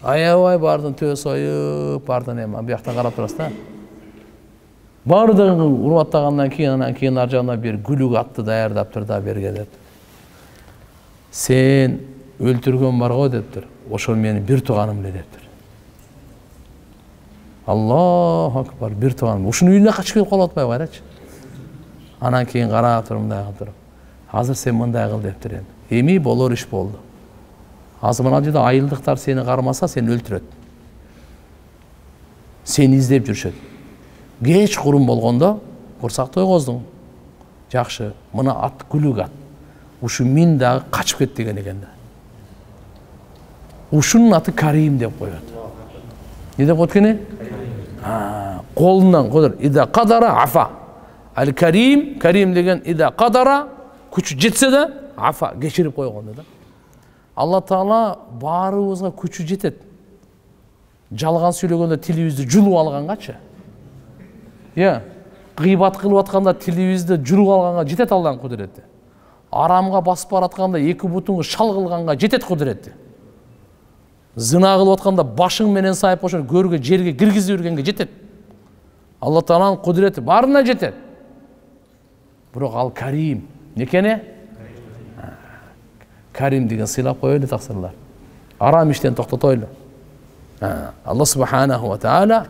Аябай бардын төс оюп, бардын эми бияктан карап турасыз да. Бардыгын урматтагандан кийин, анан кийин ар жагынан бир гүлүк атты даярдаптыр да берген деп. Сен өлтүргөн бар го дептир. Ошол менин бир тууганым эле дептир. Аллаху акбар, бир тууганым. Ушунун үйүнө качып келип калып атпайбы кайрачы? Анан кийин карап туруп мындай кылып туруп. Азыр сен мындай кыл дептир эми болор иш болду. Азыр мына жерде айылдыктар сени кармаса, сени өлтүрөт. Сени издеп жүрүшөт. Кеч курум болгондо курсак тойгоздуң. Жакшы, мына ат гүлүк ат. Ушу мин дагы качып кет деген экен да. Ушунун аты Карим деп коет. Не деп коет экен? Колунан кодор ида кадара афа. Ал Карим деген ида кадара, күчү жетсе да афа, кечирип койгон да. Алла Таала баарыбызга күчү жетет. Жалган сүйлөгөндө тилибизди жулуп алгангачы. Гыйбат кылып атканда тилибизди жулуп алганга жетет Алланын кудурети. Арамга басып баратканда эки бутуңду шал кылганга жетет кудурети. Зына кылып атканда башың менен сайып ошо көргө жерге киргизип жүргөнгө жетет. Алла Тааланын кудурети баарына жетет. Бирок ал Карим, некене? Карим деген сыйлап коелу таксырлар. Арам иштен токтотойлу. Алла субханаху ва таала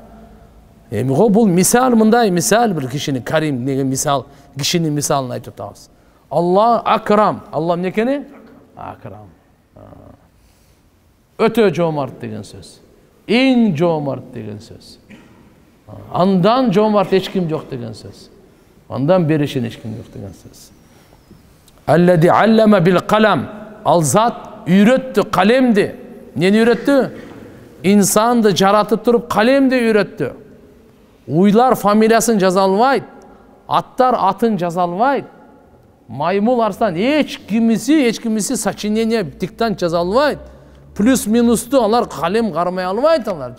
эми го бул мисал, мындай мисал, бир кишини Карим деген мисал, кишинин мисалын айтып атабыз. Алла акрам. Алла некене? Акрам. Өтө жомарт деген сөз. Эң жомарт деген сөз. Андан жомарт эч ким жок деген сөз. Андан беришин эч ким жок деген сөз. Аллади аллама бил калам. Ал зат үйрөттү калемди. Нени үйрөттү? Инсанды жаратып туруп калемди үйрөттү. Уйлар фамилиясын жаза албайт. Аттар атын жаза албайт. Маймыл арстан эч кимиси сочинение диктант жаза албайт. Плюс минусту алар калем кармай албайт алар.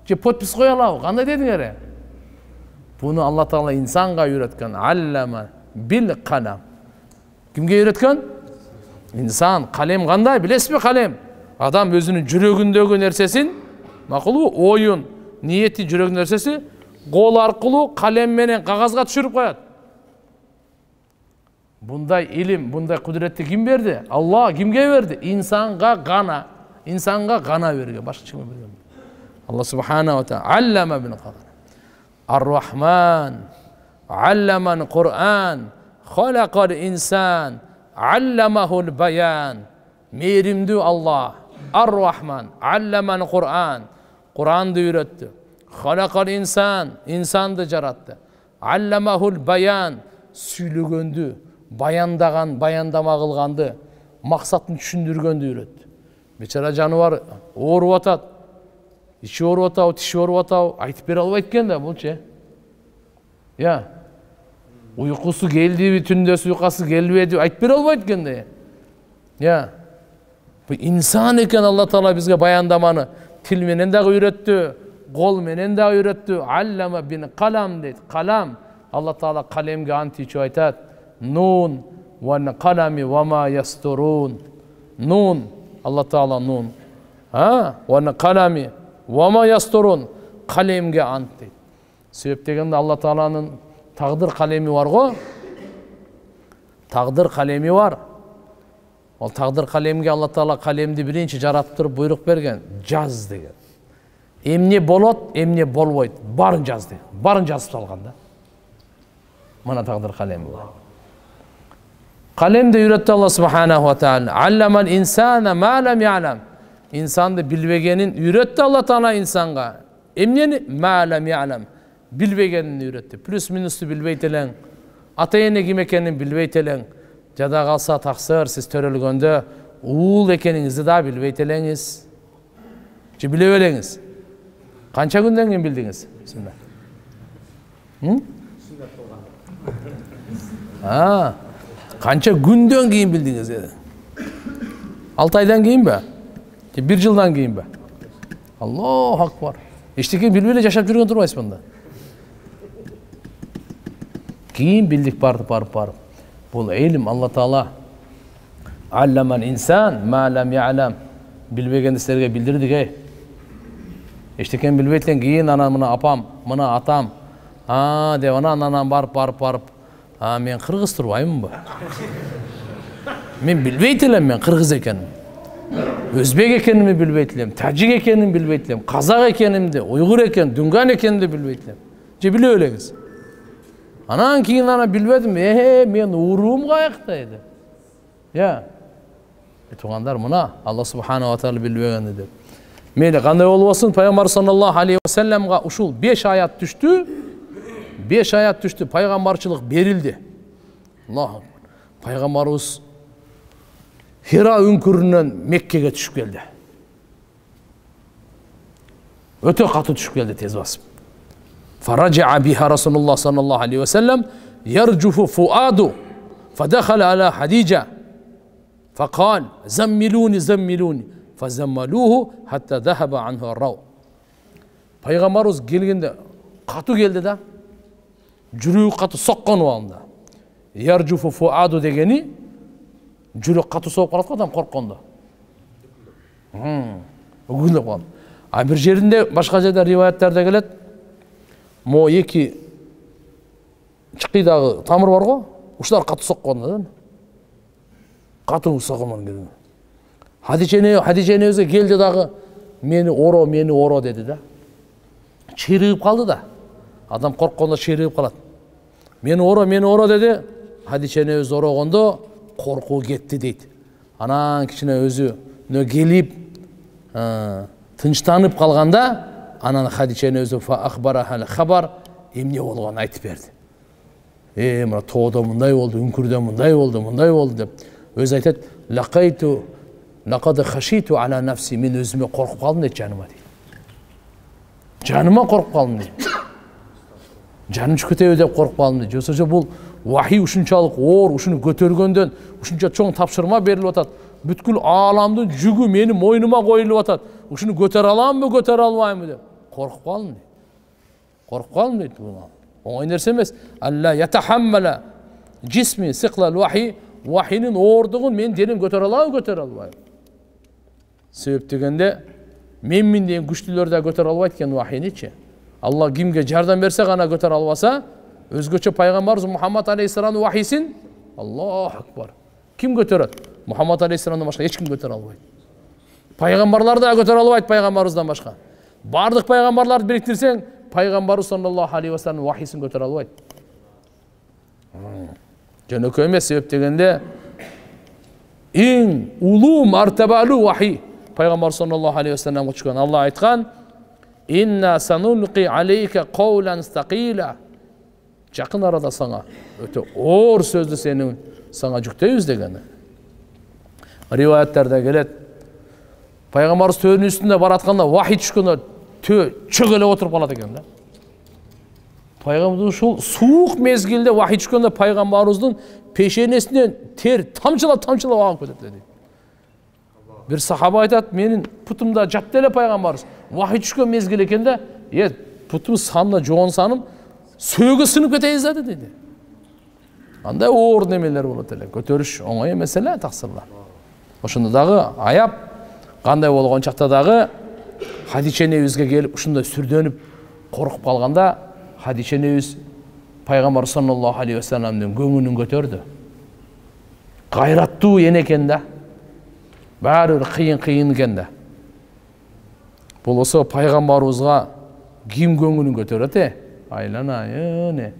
Же подпись кое алабы? Кандай дедиңер? Буну Алла Таала инсанга үйрөткөн. Аллама бил калам. Кимге үйрөткөн? Инсан. Калем кандай? Билесизби калем? Адам өзүнүн жүрөгүндөгү нерсесин, макулбу, оюн, ниети жүрөгүнүн нерсеси кол аркылуу калем менен кагазга түшүрүп коет. Bunday ilim, bunday kudretli kim verdi? Allah kimge verdi? İnsanga gana. İnsanga gana vergen. Başka kime vergen? Allah subhanahu wa ta'ala allama bil qalam. Ar-Rahman allaman Qur'an khalaqal insan allamahul bayan. Merimdi Allah Ar-Rahman allaman Qur'an Qur'an'dı öğretti. Halakal insan insandı yarattı. Allamahul bayan süylөгөндү, баяндаган, баяндама кылганды, максатын түшүндүргөндү үйрөттү. Бечара жаныбар ооруп атат. İçi ооруп атабы, тиши ооруп атабы, айтып бере албайт экен да булчу. Я. Уйкусу келдиби, түндөсү уйкасы келбеди, айтып бере албайт экен да. Я. Bu insan eken Allah Teala bizge bayandamanı til menen de öğretti, kol menen de öğretti. Allama bin kalam dedi. Kalam. Allah Teala kalemge anti aytat. Nun ve kalami ve ma yasturun. Nun. Allah Teala nun. Ha? Ve kalami ve ma yasturun. Kalemge anti. Sebep degende Allah Teala'nın takdir kalemi var go. Takdir kalemi var. Ол тағдыр қалемге Алла Таала қалемді бірінші жаратып тұрып бұйрық берген, жаз деген. Эмне болот, эмне болбойт, барын жаз деген. Барын жазып салғанда. Мына тағдыр қалемі бар. Қалемді үйретті Алла Субханаху ва Таала. Алламал инсана ма лам я'лам. İnsanды bilбегенин үйретті Алла Таала инсанға. Эмнени ма лам я'лам. Билбегенин үйретті. Плюс минусты билбейт элең. Ата-эне ким экенин билбейт элең. Жада қалса тақсыр, сіз төрөлгөндө уул экениңизди да билбейт элеңиз. Же биле белеңиз. Канча күндөн кийин билдиңиз? Канча күндөн кийин билдиңиз? 6 айдан кийинби? 1 жылдан кийинби? Аллаху акбар. Эчтеке билбей эле жашап жүргөн турбайсыз мында. Кийин билдик барып. Бұл илм Алла Таала алламан инсан ма лам я'лам. Билбеген силерге билдирдик ey. Эчтекен билбейтен кийин ана мына апам, мына атам, деп анан барып. Мен кыргыз турбаймынбы? Мен билбейт элем мен кыргыз экенин. Өзбек экенимди билбейт элем, тажик экенимди билбейт элем, казак экенимди, уйгур экен, дүнган экенимди билбейт элем. Же биле белеңиз. Анан кийин ана билбедим, мен уруум каякта эди. Я. Тугандар мына Алла Субханаху ва Таала билбегенди деп. Мейли кандай болбосун, Пайгамбар саллаллаху алейхи ва салламга ушул 5 аят түштү. 5 аят түштү, пайгамбарчылык берилди. Аллаху акбар. Пайгамбарыбыз Хира үңкүрүнөн Меккеге түшүп келди. Өтө катуу түшүп келди тез басып. فرجع بها رسول الله صلى الله عليه وسلم يرجف فؤاده فدخل على خديجة فقال زملوني فزملوه حتى ذهب عنه الروع. Пайгамбарыбыз келгенде катуу келди да, жүрөк катуу соккон убагында. Яржуфу фуаду дегени жүрөк катуу соғып калат го адам корккондо. Үгүлөп калат. А бир жеринде башка жерде риваяттарда келет. Мо эки чыкыйдагы тамыр бар го, ушулар катуу соккон да. Катуу соккон келди. Хадичене өзү келди дагы, мени оро деди да. Чиригип калды да. Адам корккондо чиригип калат. Мени оро деди. Хадичене өзү орогондо коркуу кетти дейт. Анан кичине өзүнө келип, тынчтанып калганда, анан Хадичене өзү фа ахбарахал хабар, эмне болгонун айтып берди. Мына тоодо мындай болду, үңкүрдө мындай болду деп. Өзү айтат, лакад хашиту ала нафси, мен өзүмө коркуп калдым дейт жаныма дейт. Жаныма коркуп калдым дейт. Жаным чүкөтөбү деп коркуп калдым дейт. Жосо бул вахий ушунчалык оор, ушуну көтөргөндөн ушунча чоң тапшырма берилип атат. Бүткүл ааламдын жүгү менин мойнума коюлуп атат. Ушуну көтөрө аламбы, көтөрө албаймбы деп коркуп калдым дейт. Коркуп калдым дейт. Оңой нерсе эмес. Алла ятахаммала жисми сиқлал вахи, вахинин оордугун мен денем көтөрө алабы, көтөрө албайбы? Себеп дегенде менмин деген күчтүүлөр да көтөрө албайт экен вахиничи. Алла кимге жардам берсе гана көтөрө албаса, өзгөчө пайгамбарыбыз Мухаммад алейхиссаламдын вахисин Аллаху акбар. Ким көтөрөт? Мухаммад алейхиссаламдан башка эч ким көтөрө албайт. Пайгамбарлар да көтөрө албайт пайгамбарыбыздан башка. Бардық пайғамбарларды біріктірсең, пайғамбар саллаллаху алейхи ва саллям вахисін көтере албайды. Жөнөкөй емес, себеп дегенде ең улуу мартабалуу вахи пайғамбар саллаллаху алейхи ва саллямға түшкен. Алла айтқан: «Инна санулқи алейка қаулан стақила». Жақын арада саңа өте ор сөзді саңа жүктейбіз деген. Риwаяттарда келет, пайғамбар төбенің үстінде баратқанда вахи түшкенде чөгелеп отырып қалады екен. Пайғамбардың шул суық мезгілде вахи түшкенде пайғамбарымыздың пешенесінен тер тамшылап ағып кетеді дейді. Bir sahaba айтады, менің пұтымда жатты эле пайғамбарымыз. Вахи түшкен мезгіл екенде, пұтым санына жоғын саным сөйге сынып кетейіз дейді. Андай оор немелер болады эле. Көтеріш оңай емес эле, тақсырлар. Ошондо дагы аяп, кандай болгон чакта дагы Хадиче небизге келип, ушундай сүрдөнүп, коркуп калганда, Хадиче небиз пайгамбар саллаллаху алейхи ва салламдын көңүлүн көтөрдү. Кайраттуу эне экен да. Баары кыйын экен да. Болсо пайгамбарыбызга ким көңүлүн көтөрөт? Айлана,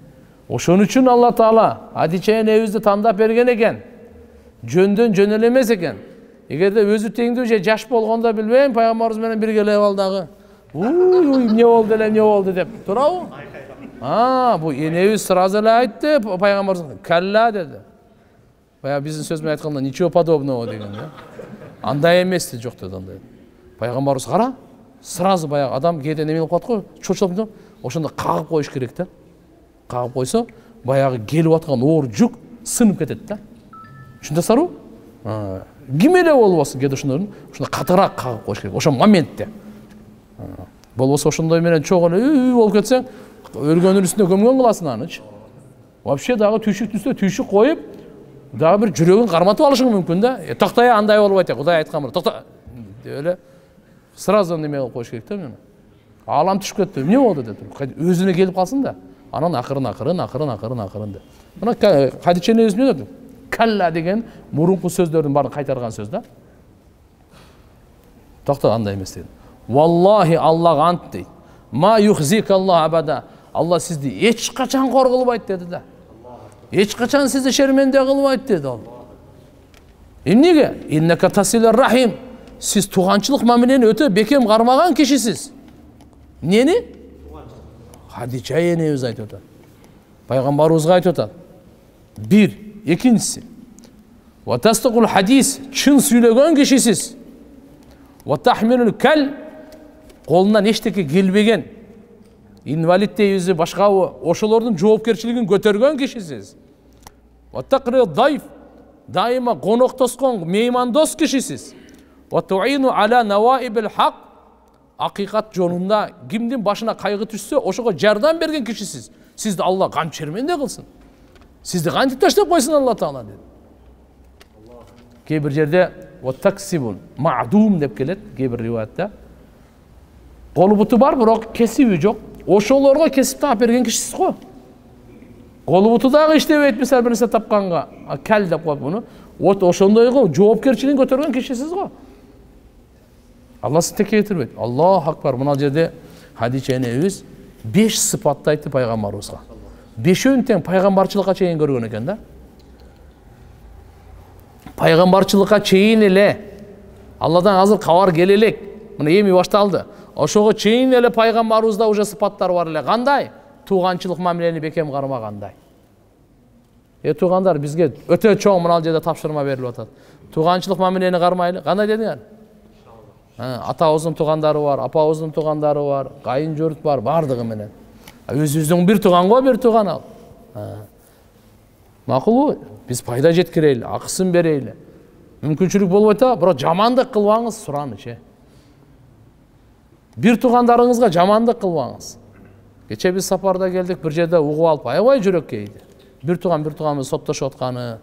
ошон үчүн Алла Таала Хадиче небизди тандап берген экен. Жөндөн жөн эле эмес экен. Эгерде өзү теңдүү же жаш болгондо билбейм, пайгамбарыбыз менен бирге эле балдагы. Эмне болду деп турабы? Бу энебиз сразу эле айтты, пайгамбарыбыз «Калла» деди. Баягы биздин сөз менен айтканда ничего подобного деген да. Андай эмес деди, жок деди андай. Пайгамбарыбыз кара, сразу баягы адам кээде неме болуп калат го, чочулуп, ошондо кагып коюш керек да. Кагып койсо, баягы келип аткан оор жүк сынып кетет да. Түшүндүңүзбү? Ким эле болбосун, кээде ошондордун катыраак кагып коюш керек. Ошол моментте. Болбосо ошондой менен чогуу эле болуп кетсең, өлгөндүн үстүнө көмгөн кыласың анычы. Вообще дагы түйшүктүн үстүнө түйшүк коюп, дагы бир жүрөгүн карматып алышың мүмкүн да. Токтой, андай болбойт, Кудай айткан бир токто деп эле сразу неме кылып коюш керек да мени. Алам түшүп кетти. Эмне болду деп туруп, өзүнө келип калсын да. Анан акырын деп. Мына Хадиченин өзүнө деп. Калла деген мурунку сөздөрдүн баарын кайтарган сөз да. Токто, андай эмес дейт. Валлахи Аллах ант дейт. Ма юхзик Аллах абада. Алла сизди эч качан кор кылбайт деди да. Эч качан сизди шерменде кылбайт деди ал. Эмнеге? Иннака тасилар рахим. Сиз туганчылык мамилени өтө бекем кармаган кишисиз. Нени? Хадича энебиз айтып атат. Пайгамбарыбызга айтып атат. Бир, экинчиси. Ва тастагул хадис, чын сүйлөгөн кишисиз. Ва тахмилул кал, колунан эчтеке келбеген, инвалид дейбиз, башкабы, ошолордун жоопкерчилигин көтөргөн кишисиз. Ва тақри дайф, дайыма конок тоскон, меймандос кишисиз. Ва туину ала наваибил хак, акыйкат жолунда кимдин башына кайгы түшсө, ошого жардам берген кишисиз. Сизди Алла кантип шерменде кылсын? Сизди кантип таштап койсун Алла Таала деди. Кээ бир жерде ваттаксибун маъдум деп келет, кээ бир риwayatта. Колу буту бар, бирок кесиби жок. Ошолорго кесип таап берген кишисиз го. Колу буту дагы иштебейт, мисалы бир нерсе тапканга, кал деп коюп муну. Ошондойго жоопкерчилигин көтөргөн кишисиз го. Алла сизди кетирбейт. Аллаху акбар. Мына жерде Хадича энебиз 5 сыпатты айтты пайгамбарыбызга. 5-өн тең пайгамбарчылыкка чейин көргөн экен да. Пайгамбарчылыкка чейин эле Алладан азыр кабар келе элек. Мына эми башталды. Ошого чейин эле пайгамбарыбызда уже сыпаттар бар эле. Кандай? Туганчылык мамилени бекем кармагандай. Тугандар, бизге өтө чоң мына жерде тапшырма берилип атат. Туганчылык мамилени кармайлы. Кандай дедиңер? Атабыздын тугандары бар, апабыздын тугандары бар, кайын жөрт бар, бардыгы менен. Өзүбүздүн бир туган го, бир туган ал. Макулбу? Биз пайда жеткирейли, акысын берейли. Мүмкүнчүлүк болбойт да, бирок жамандык кылбаңыз, суранычы. Бир тугандарыңызга жамандык кылбаңыз. Кече биз сапарда келдик, бир жерде угуп алып, аябай жүрөк кейди. Бир туган менен соттошуп атканы,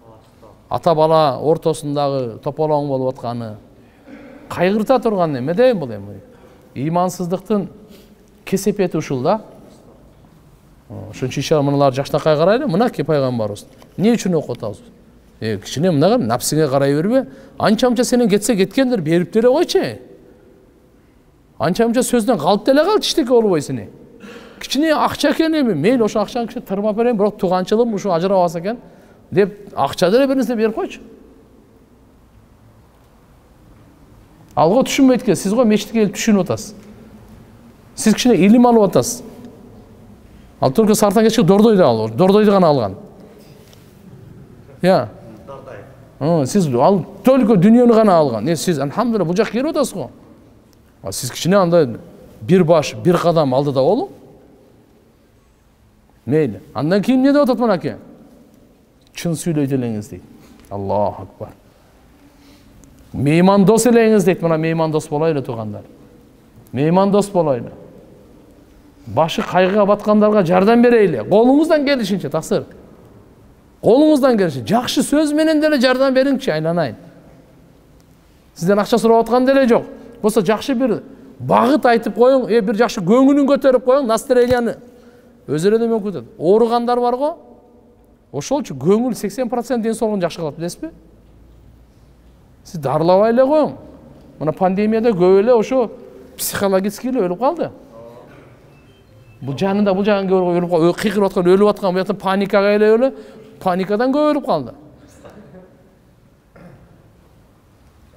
ата бала ортосундагы тополоң болуп атканы, кайгырта турган неме дейм бул эми. Имансыздыктын кесепети ушул да. Ошон үчүн мыналар жакшынакай карайлы, мынакей пайгамбарыбыз. Эмне үчүн окуп атабыз? Кичине мынага напсиңе карай бербе. Анча-мынча сенен кетсе кеткендир, берип деле койчу. Анча-мынча сөздөн калып деле калчу иштеке болбой сени. Кичине акча экен эми, мейли ошо акчаны кичине тырмап берем, бирок тууганчылыгым ушу ажырабаса экен деп акча деле бир нерсе берип койчу. Алга түшүнбөйт экен, сиз го мечитке келип түшүнүп атасыз. Сиз кичине илим алып атасыз. Ал только сартан кечке дордойду алып, дордойду гана алган. Я. Сиз ал только дүйнөнү гана алган. Сиз алхамдулилlah бул жакка келип атасыз го. Сиз кичине андай бир баш, бир кадам алдыда болуң. Мейли. Андан кийин эмне деп атат мынакей? Чын сүйлөйт элеңиз дейт. Аллаху акбар. Меймандос элеңиз дейт. Мына меймандос болойлу туугандар. Меймандос болойлу. Башы кайгыга баткандарга жардам берейли. Колуңуздан келишинче, таксыр. Колуңуздан келишинче, жакшы сөз менен деле жардам бериңчи, айланайын. Сизден акча сурап аткан деле жок. Болсо жакшы бир багыт айтып коюң, бир жакшы көңүлүн көтөрүп коюң, настроенияны өзүрө да мүмкүн өтөт. Ооругандар бар го. Ошолчу көңүл 80% ден соолугун жакшы кылат, билесизби? Сиз дарылабай эле коюң. Мына пандемияда көп эле ошо психологически эле өлүп калды. Бул жанында бул жагын өлүп калды, кыйкырып аткан, өлүп аткан, буяктан паникага эле паникадан көп өлүп калды.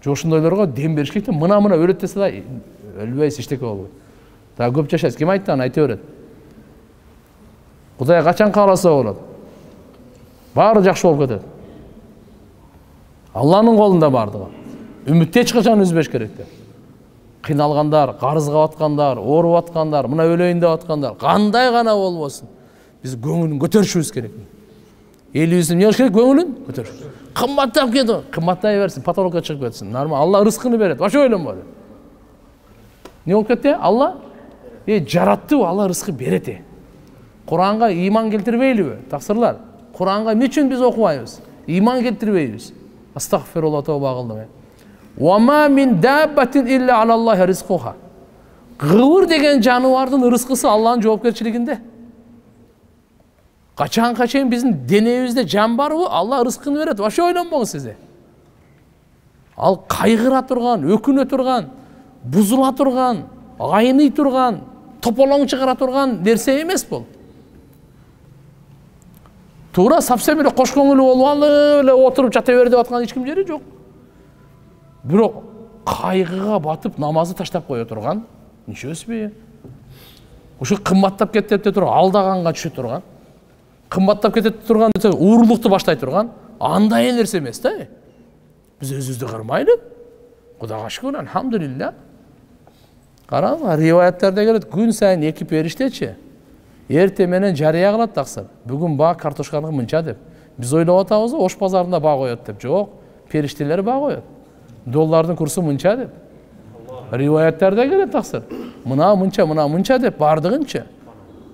Ошондойлорго дем бериш керек. Мына өлөт десе да өлбөйсүз, иштеке болбойт. Дагы көп жашайсыз. Ким айтты аны, айта берет. Кудай качан кааласа болот. Баары жакшы болуп кетет. Алланын колунда бардыгы. Үмүттү эч качан үзбөш керек деп. Кыйналгандар, карызга баткандар, ооруп аткандар, мына өлөйүн деп аткандар, кандай гана болбосун, биз көңүлүн көтөрүшүбүз керек. Элибиздин эмне кылыш керек? Көңүлүн көтөрүш. Кымбаттап кетти, кымбаттай берсин, потолокко чыгып кетсин. Нормал, Алла рызкыны берет. Башка ойлонбо. Не болуп кетти? Алла жаратты, Алла рызкы берет. Куранга иман келтирбейлиби? Таксырлар. Куранга эмне үчүн биз окубайбыз? Иман келтирбейбиз. Астагфируллах, тооба кылдым. Ва ма мин даббатин илля алаллахи ризкуха. Кыбыр деген жаныбардын рызкысы Алланын жоопкерчилигинде. Качанга чейин биздин денебизде жан барбы? Алла рызкыны берет. Башка ойлонбоңуз сиз. Ал кайгыра турган, өкүнө турган, бузула турган, айный турган, тополоң чыгара турган нерсе эмес бул. Туура совсем эле кош көңүлү болуп алып эле отуруп жата бер деп аткан эч ким жери жок. Бирок кайгыга батып намазды таштап кое турган, ничөсүбү? Ошо кымбаттап кетти деп туруп алдаганга түшө турган, кымбаттап кетет турган деп уурулукту баштай турган, андай нерсе эмес да. Биз өзүбүздү кырмайлы. Кудайга шүкүр, алхамдулилля. Караңыз, риваяттерде келет, күн сайын 2 периштечи эрте менен жарыя кылат таксыр. Бүгүн баа картошканы мынча деп. Биз ойлоп атабыз, Ош базарында баа коет деп. Жок, периштелер баа коет. Доллардын курсу мынча деп. Риваяттерде келет таксыр. Мына мынча деп бардыгынча.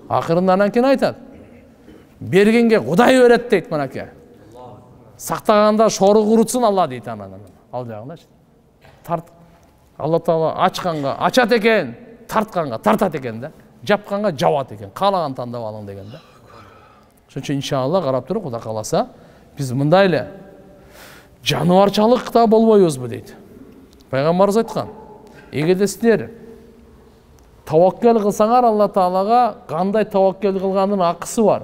Акырында анан кийин айтат. Бергенге Кудай берет дейт мынакей. Сактаганда шору курутсун Алла дейт анан. Ал жагындачы. Тарт. Алла Таала ачканга ачат экен, тартканга тартат экен да. Жапканга жабат экен. Каалаган тандап алың деген да. Ошон үчүн иншалла карап туруп Кудай кааласа, биз мындай эле жаныбарчалыкта болбойбузбу дейт. Пайгамбарыбыз айткан. Эгерде силер таваккал кылсаңар Алла Таалага кандай таваккал кылгандын акысы бар.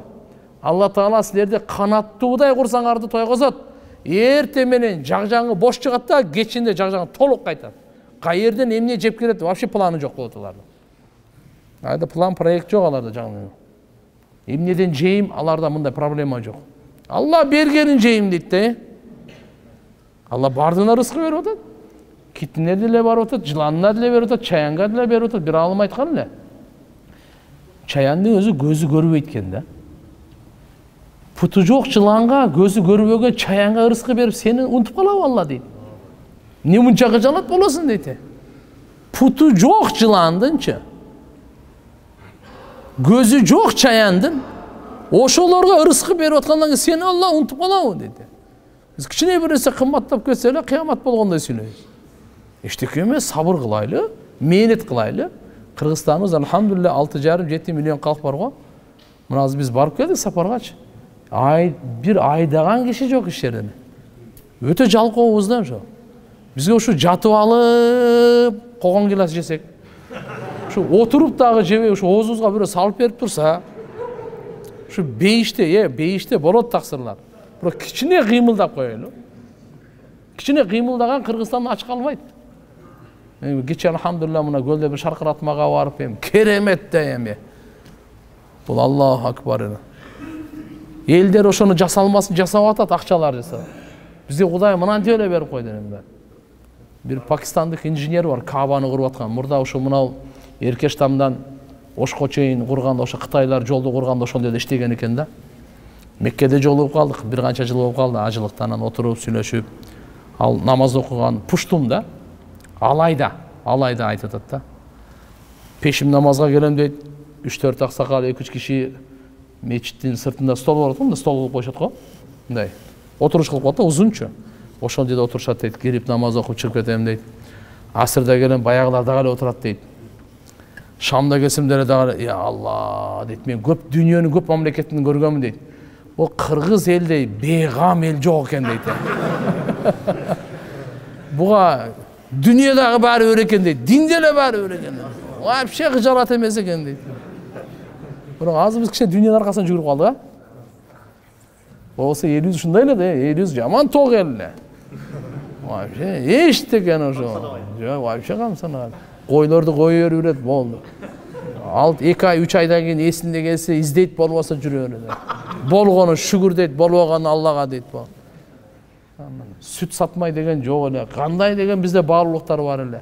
Алла Таала силерди канаттуудай курсаңарды тойгозот. Эрте менен жагжаңы бош чыгат да, кечинде жагжаңы толук кайтат. Кайерден эмне жеп келет, вообще планы жок болот аларда. Айда план, проект жок аларда жагы. Эмнеден жейм, аларда мындай проблема жок. Алла бергенин жейм дейт да. Алла бардыгына рызкы берип атат. Китине деле барып атат, жыланына деле берип атат, чаянга деле берип атат. Бир алым айткан эле. Чаяндын өзү көзү көрбөйт экен да. Путу жок жыланга, көзү көрбөгөн чаянга рызкы берип, сени унутуп калабы Алла дейт. Не мынча кыжалат болосуң дейт. Путу жок жыландынчы, көзү жок чаяндын, ошолорго рызкы берип аткандан кийин сени Алла унутуп калабы дейт. Биз кичине бир нерсе кымбаттап кетсе эле кыямат болгондой сүйлөйбүз. Эчтеке эмес, сабыр кылайлы, мээнет кылайлы. Кыргызстаныбыз алхамдулилля 6,5-7 миллион калк бар го. Мына азыр биз барып келдик сапаргачы. Бир айдаган киши жок иш жерден. Өтө жалкообуз да ошо. Бизге ушу жатып алып, когон гилас жесек, Şu oturup dagы жебей şu оозубузга бирөө салып берип турса, şu бейиште болот таксырлар. Бирок кичине кыймылдап коелу. Кичине кыймылдаган Кыргызстанды ач калбайт. Кече алхамдулилlah мына көлдө бир шаркыратмага барып эми керемет да эми. Бул Аллаху акбар. Элдер ошону жасалмасын жасап атат, акчалар жасап. Бизге Кудай мынантип эле берип койду эми. Бир пакистандык инженер бар, Каабаны куруп аткан. Мурда ошо мынау Эркештамдан Ошко чейин курганда, ошо Кытайлар жолду курганда ошол жерде иштеген экен да. Меккеде жолугуп калдык, бир канча жыл болуп калды, ажылыктан отуруп сүйлөшүп. Ал намаз окуган пуштум да. Алайда айтып атат да. Пешим намазга келем дейт. 3-4 аксакал, 2-3 киши мечиттин сыртында стол бар да, стол кылып коюшат го. Мындай. Отуруш кылып коет да, узунчу. Ошол жерде отурушат дейт, кирип намаз окуп чыгып кетем дейт. Асырда келем баягылар дагы эле отурат дейт. Шамда келсем деле дагы, я Алла дейт, мен көп дүйнөнүн көп мамлекетин көргөнмүн дейт. О Кыргыз элдей бейгам эл жок экен дейт. Буга дүйнөдөгү баары өр экен дейт, динде эле баары өр экен. Вообще кыжалат эмес экен дейт. Бирок азыр биз кичине дүйнөнүн аркасынан жүгүрүп калдык, а? Болсо элибиз ушундай эле да, элибиз жаман ток эл эле. Вообще эчтекен ошо. Жок, вообще камсанаган. Койлорду кое берет, болду. 2 ай, 3 айдан кийин эсинде келсе, издейт, болбосо жүрө берет. Болгону шүгүр дейт, болбогону Аллага дейт. Сүт сатмай деген жок эле. Кандай деген бизде баалуулуктар бар эле.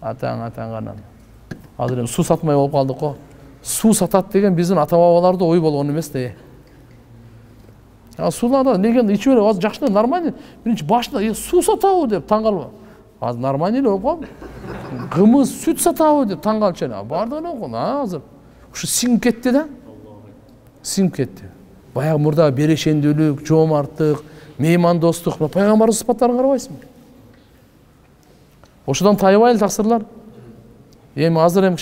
Атаң канан. Азыр эми суу сатмай болуп калдык го. Суу сатат деген биздин ата-бабаларда ой болгон эмес да. Сууларды неген ичип эле, азыр жакшы, нормально. Биринчи башында суу сатабы деп таң калып. Азыр нормально эле болуп калды. Кымыз сүт сатабы деп таң калчу эле. Бардыгы окун, азыр. Ушу сиңип кетти да. Сиңип кетти. Баягы мурда берешендүүлүк, жоомарттык, меймандостук, пайгамбарыбыз сыпаттарын карабайсыңбы? Ошодон тайбай эле таксырлар. Эми азыр эми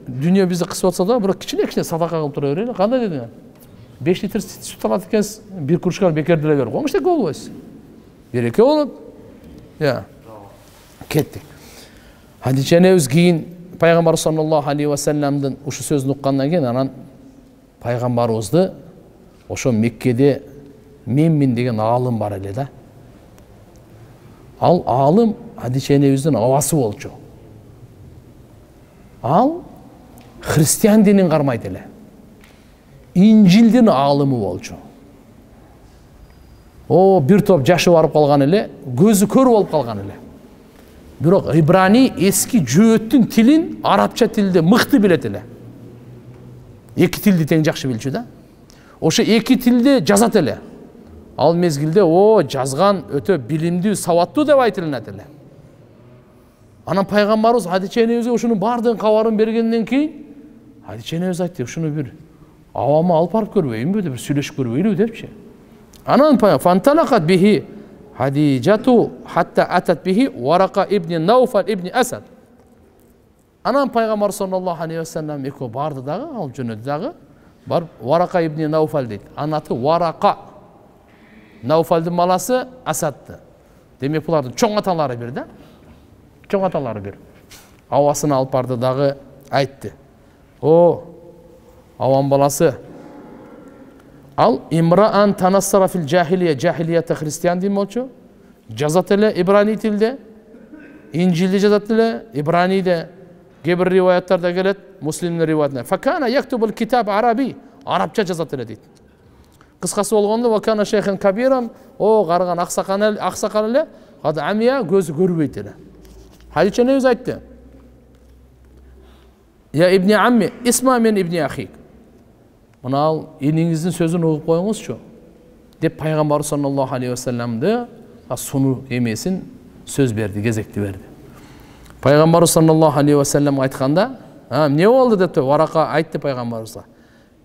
дүйнө бизди кысып атса да, бирок кичине садака кылып тура берели. Кандай дедиң? 5 литр сүт алат экенсиз, бир кружка бекер деле берип коюңуз, эчтеке болбойсуз. Береке болот. Кеттик. Хадиче энебиз кийин пайгамбар саллаллаху алейхи ва салламдын ушу сөзүн уккандан кийин анан пайгамбарыбызды ошо Меккеде Менмин деген аалым бар эле да. Ал аалым Хадиче энебиздин абасы болчу. Ал христиан динин кармайт эле. Инжилдин аалымы болчу. Бир топ жашы барып калган эле, көзү көр болуп калган эле. Бирок ибрани эски жөөттүн тилин арабча тилде мыкты билет эле. Эки тилди тең жакшы билчү да. Ошо эки тилде жазат эле. Ал мезгилде жазган өтө билимдүү, сабаттуу деп айтылат эле. Анан пайгамбарыбыз Хадиче энебизге ушунун баардыгын кабарын бергенден кийин Хадиче энебиз айтты, ушуну бир авама алып барып көрбөйүнбү деп, сүйлөшүп көрбөйлү депчи. Анан фанталакат бихи Хадижату хатта атат бихи Варака ибн Науфал ибн Асад. Анан пайгамбар саллаллаху алейхи ва саллям экөө барды дагы, алып жөнөдү дагы. Бар Варака ибн Науфал дейт. Анаты Варака. Науфалдын баласы Асадты. Демек булардын чоң аталары бир да. Чоң аталары бир. Авасын алып барды дагы айтты. Аван баласы. Ал имраан танассара фил жахилиятта христиан дин болчу. Жазат эле ибрани тилде. Инжилде жазат эле ибраниде. Кээ-бир риваяттарда келет, муслимдин риваятында. Факана яктубул китаб араби. Арабча жазат эле дейт. Кыскасы болгондо вакана шейхан кабиран, карыган аксакал эле, ады амия көзү көрбөйт эле. Хадиче энебиз айтты. Я ибни амми, исма мен ибни ахик. Мына эниңиздин сөзүн угуп коюңузчу деп пайгамбар саллаллаху алейхи ва салламды суну эмесин сөз берди, кезекти берди. Пайгамбар саллаллаху алейхи ва саллам айтканда, эмне болду деп Варака айтты пайгамбарыбызга.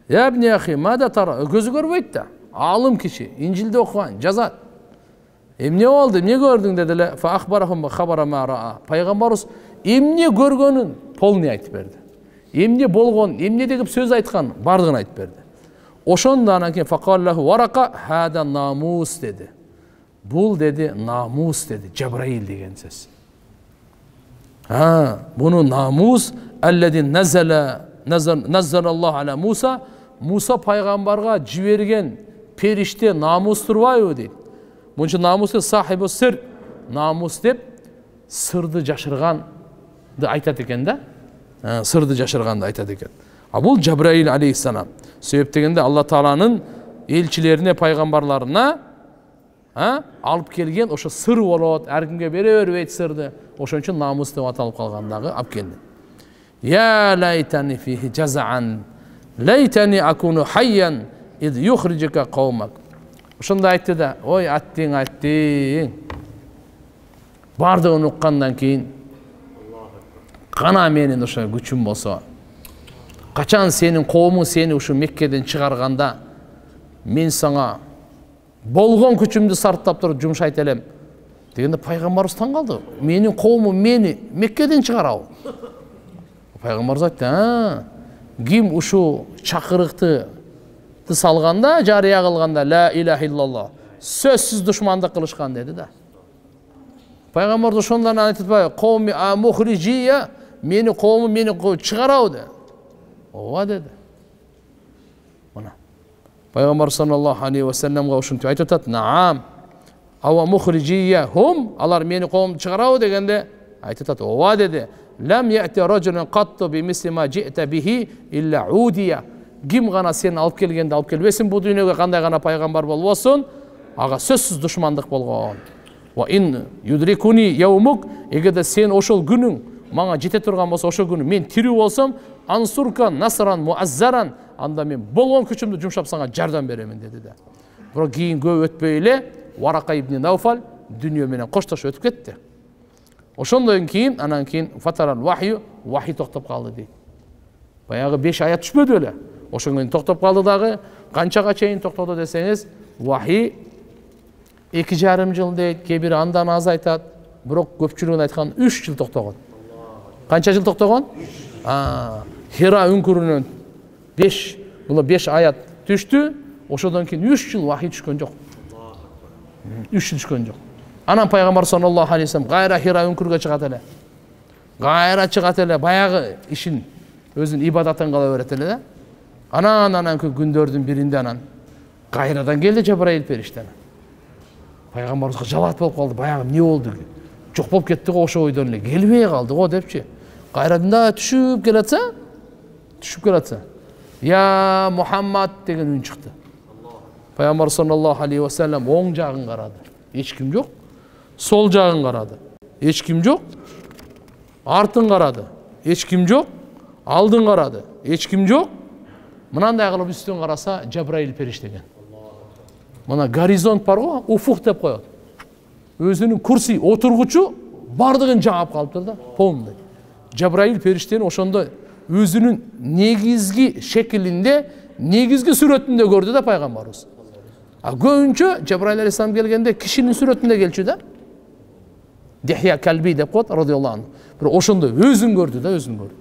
Я ибни ахи, мада тара, көзү көрбөйт да. Алым киши, инжилде окуган, жазат. Эмне болду, эмне көрдүң дедиле. Фа ахбарахум хабара ма раа. Пайгамбарыбыз эмне көргөнүн полный айтып берди. Эмне болгон, эмне деп сөз айткан, бардыгын айтып берди. Ошондо анан кийин факаллаху Варака хада намус деди. Бул деди намус деди, Жабраил деген сөз. Bunu namus allazî nazzalallahu ala Musa, Musa paygambarga jiberigen perişte namus turbayбы deydi. Bunun için namus sahibi sır, namus dep sırdı jaşırganды aytat eken da. Sırdı jaşırganды aytat eken. Bul Cebrail aleyhisselam. Sebep degende Allah Taala'nın elçilerine, paygambarlarına alıp kelgen oşo sır bolot, her kimge bere berбейт sırdı. Oşon üçün namus dep atalып kalgandagı alып keldi. Ya laytani fihi jaz'an laytani akunu hayyan iz yukhrijuka qawmak. Oşonda aytты da, oy attың. Bardığını uqqandan keyin qana menin oşo güçüm bolsa, kaçan senin qowmуң seni uşu Mekke'den çıkarganda men sana bolgon güçümdü sarıtlap turup jumşayt elem degende paygambarыбыз taң kaldı. Menin qowmуң meni Mekke'den çıkarabı. Paygambarыбыз aytты, kim uşu çakırıktı salganda, jariya kılganda la ilahe illallah sözsüz düşmanlık kılışkan dedi da. Paygambarыбыз ошондон айтпайбы, qawmi mukhrijiya, meni qowmum meni çıkarabı dedi. Ova dedi. Mana. Peygamber sallallahu aleyhi ve sellem'e uşuntu aytып атат, "Naam. Ava mukhrijiyya hum, alar meni qowm çıkarabı" degende aytып атат, "Ova" dedi. "Lam ya'ti rajulun qattu bi misli ma ji'ta bihi illa udiya." Kim gana seni alıp kelgende alıp kelbesin bu dünyaya kanday gana paygambar bolbosun, aga sözsüz düşmanlık bolgon. Wa in yudrikuni yawmuk, egerde sen oşol günüň maňa jete turgan bolsa, oşo günü men tiri bolsam, ansurka nasran muazzaran, anda men bolgon küçümdü jumşap sana jardam beremin dedi de. Biro keyin көп ötpöy ele Waraka ibn Nawfal dünya menen koştaş ötüp ketdi. Oşondan keyin anan keyin fataral vahyu, vahiy toktop kaldı deydi. Bayağı 5 ayat düşmedi öyle. Oşon keyin toktop kaldı dagı, kançaga çeyin toktоду deseniz, vahiy 2,5 yıl deydi, kebir andan az aytat, bирок көпчүлүгүн aytkan 3 yıl toktogon. Kança yıl toktogon? Hira ünkürünün 5 ayat düştü, oşodan keyin 3 yıl vahiy düşkön jok. 3 yıl düşkön jok. Anan Peygamber sallallahu aleyhi ve sellem gayra Hira ünkürge çıgat ele. Gayra çıgat ele, bayağı işin özün ibadatan kala öğret ele de. Anan gündördün birinde anan gayradan geldi Cebrail perişten. Peygamberimiz jalat bolup kaldı, bayağı ne oldu? Çok bolup kettik oşo oydan ele. Gelbey kaldı o depçi. Gayradında düşüp gelatsa. Ya Muhammed degen ün çıktı. Peygamber sallallahu aleyhi ve sellem oң jagын karadı. Hiç kim yok. Sol jagын karadı. Hiç kim yok. Артын karadı. Hiç kim yok. Aldın karadı. Hiç kim yok. Mınanday kılıp üstün karasa Cebrail periştegen. Mana gorizont bar go, ufuk dep koyot. Özünün kursi oturguçu bardığın jagap kalıptır da, polnuy. Cebrail perişteni oşonda özünün negizgi şekilinde, negizgi suretinde gördü de Peygamberimiz. Göğünçü Cebrail aleyhisselam gelgende kişinin suretinde gelçü de. Dihya Kalbi dep koyot radıyallahu anh. Bir oşonda özün gördü de, özün gördü.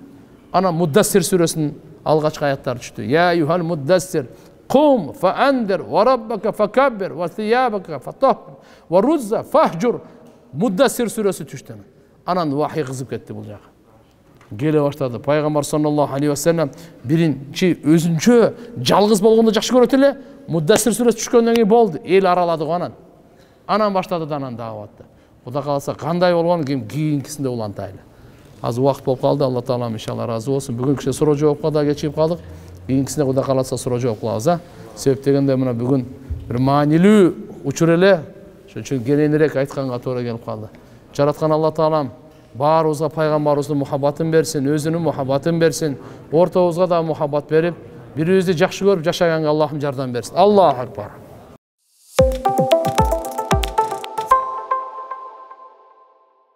Ana Muddassir suresinin algaçkı ayatları düştü. Ya yuhal Muddassir kum fa andir ve rabbaka fakabbir ve thiyabaka fatahhir ve ruzza fahjur. Muddassir suresi düştü. Anan vahiy kızıp ketdi bu jaga. Gele başladı. Peygamber sallallahu aleyhi ve sellem birinci özünçö жалгыз болгондо жакшы көрөт эле. Muddassir suresi düşkөндөн кийин болду. El araladı anan. Anan başladı da anan da'vatты. Kuda kalsa kanday болгон кийинкисинде улантайлы. Az vaqt bolup kaldı. Allah Teala inşallah razı olsun. Bugün kişi soru cevapka da geçip kaldık. Kийинкисине Kuda kalasa soru cevap kılabız. Sebep degende mına bugün bir manilүү учур эле. Şoň üçin genenирээк aytkanга toora kelip kaldı. Jaratkan Allah Teala barыбызга Peygamberimizdin muhabbatın bersin, özünün muhabbatın bersin. Ortabızga da muhabbat berip, biribizdi jakşı görüp jaşaganga Allah'ım jardam bersin. Allahu akbar.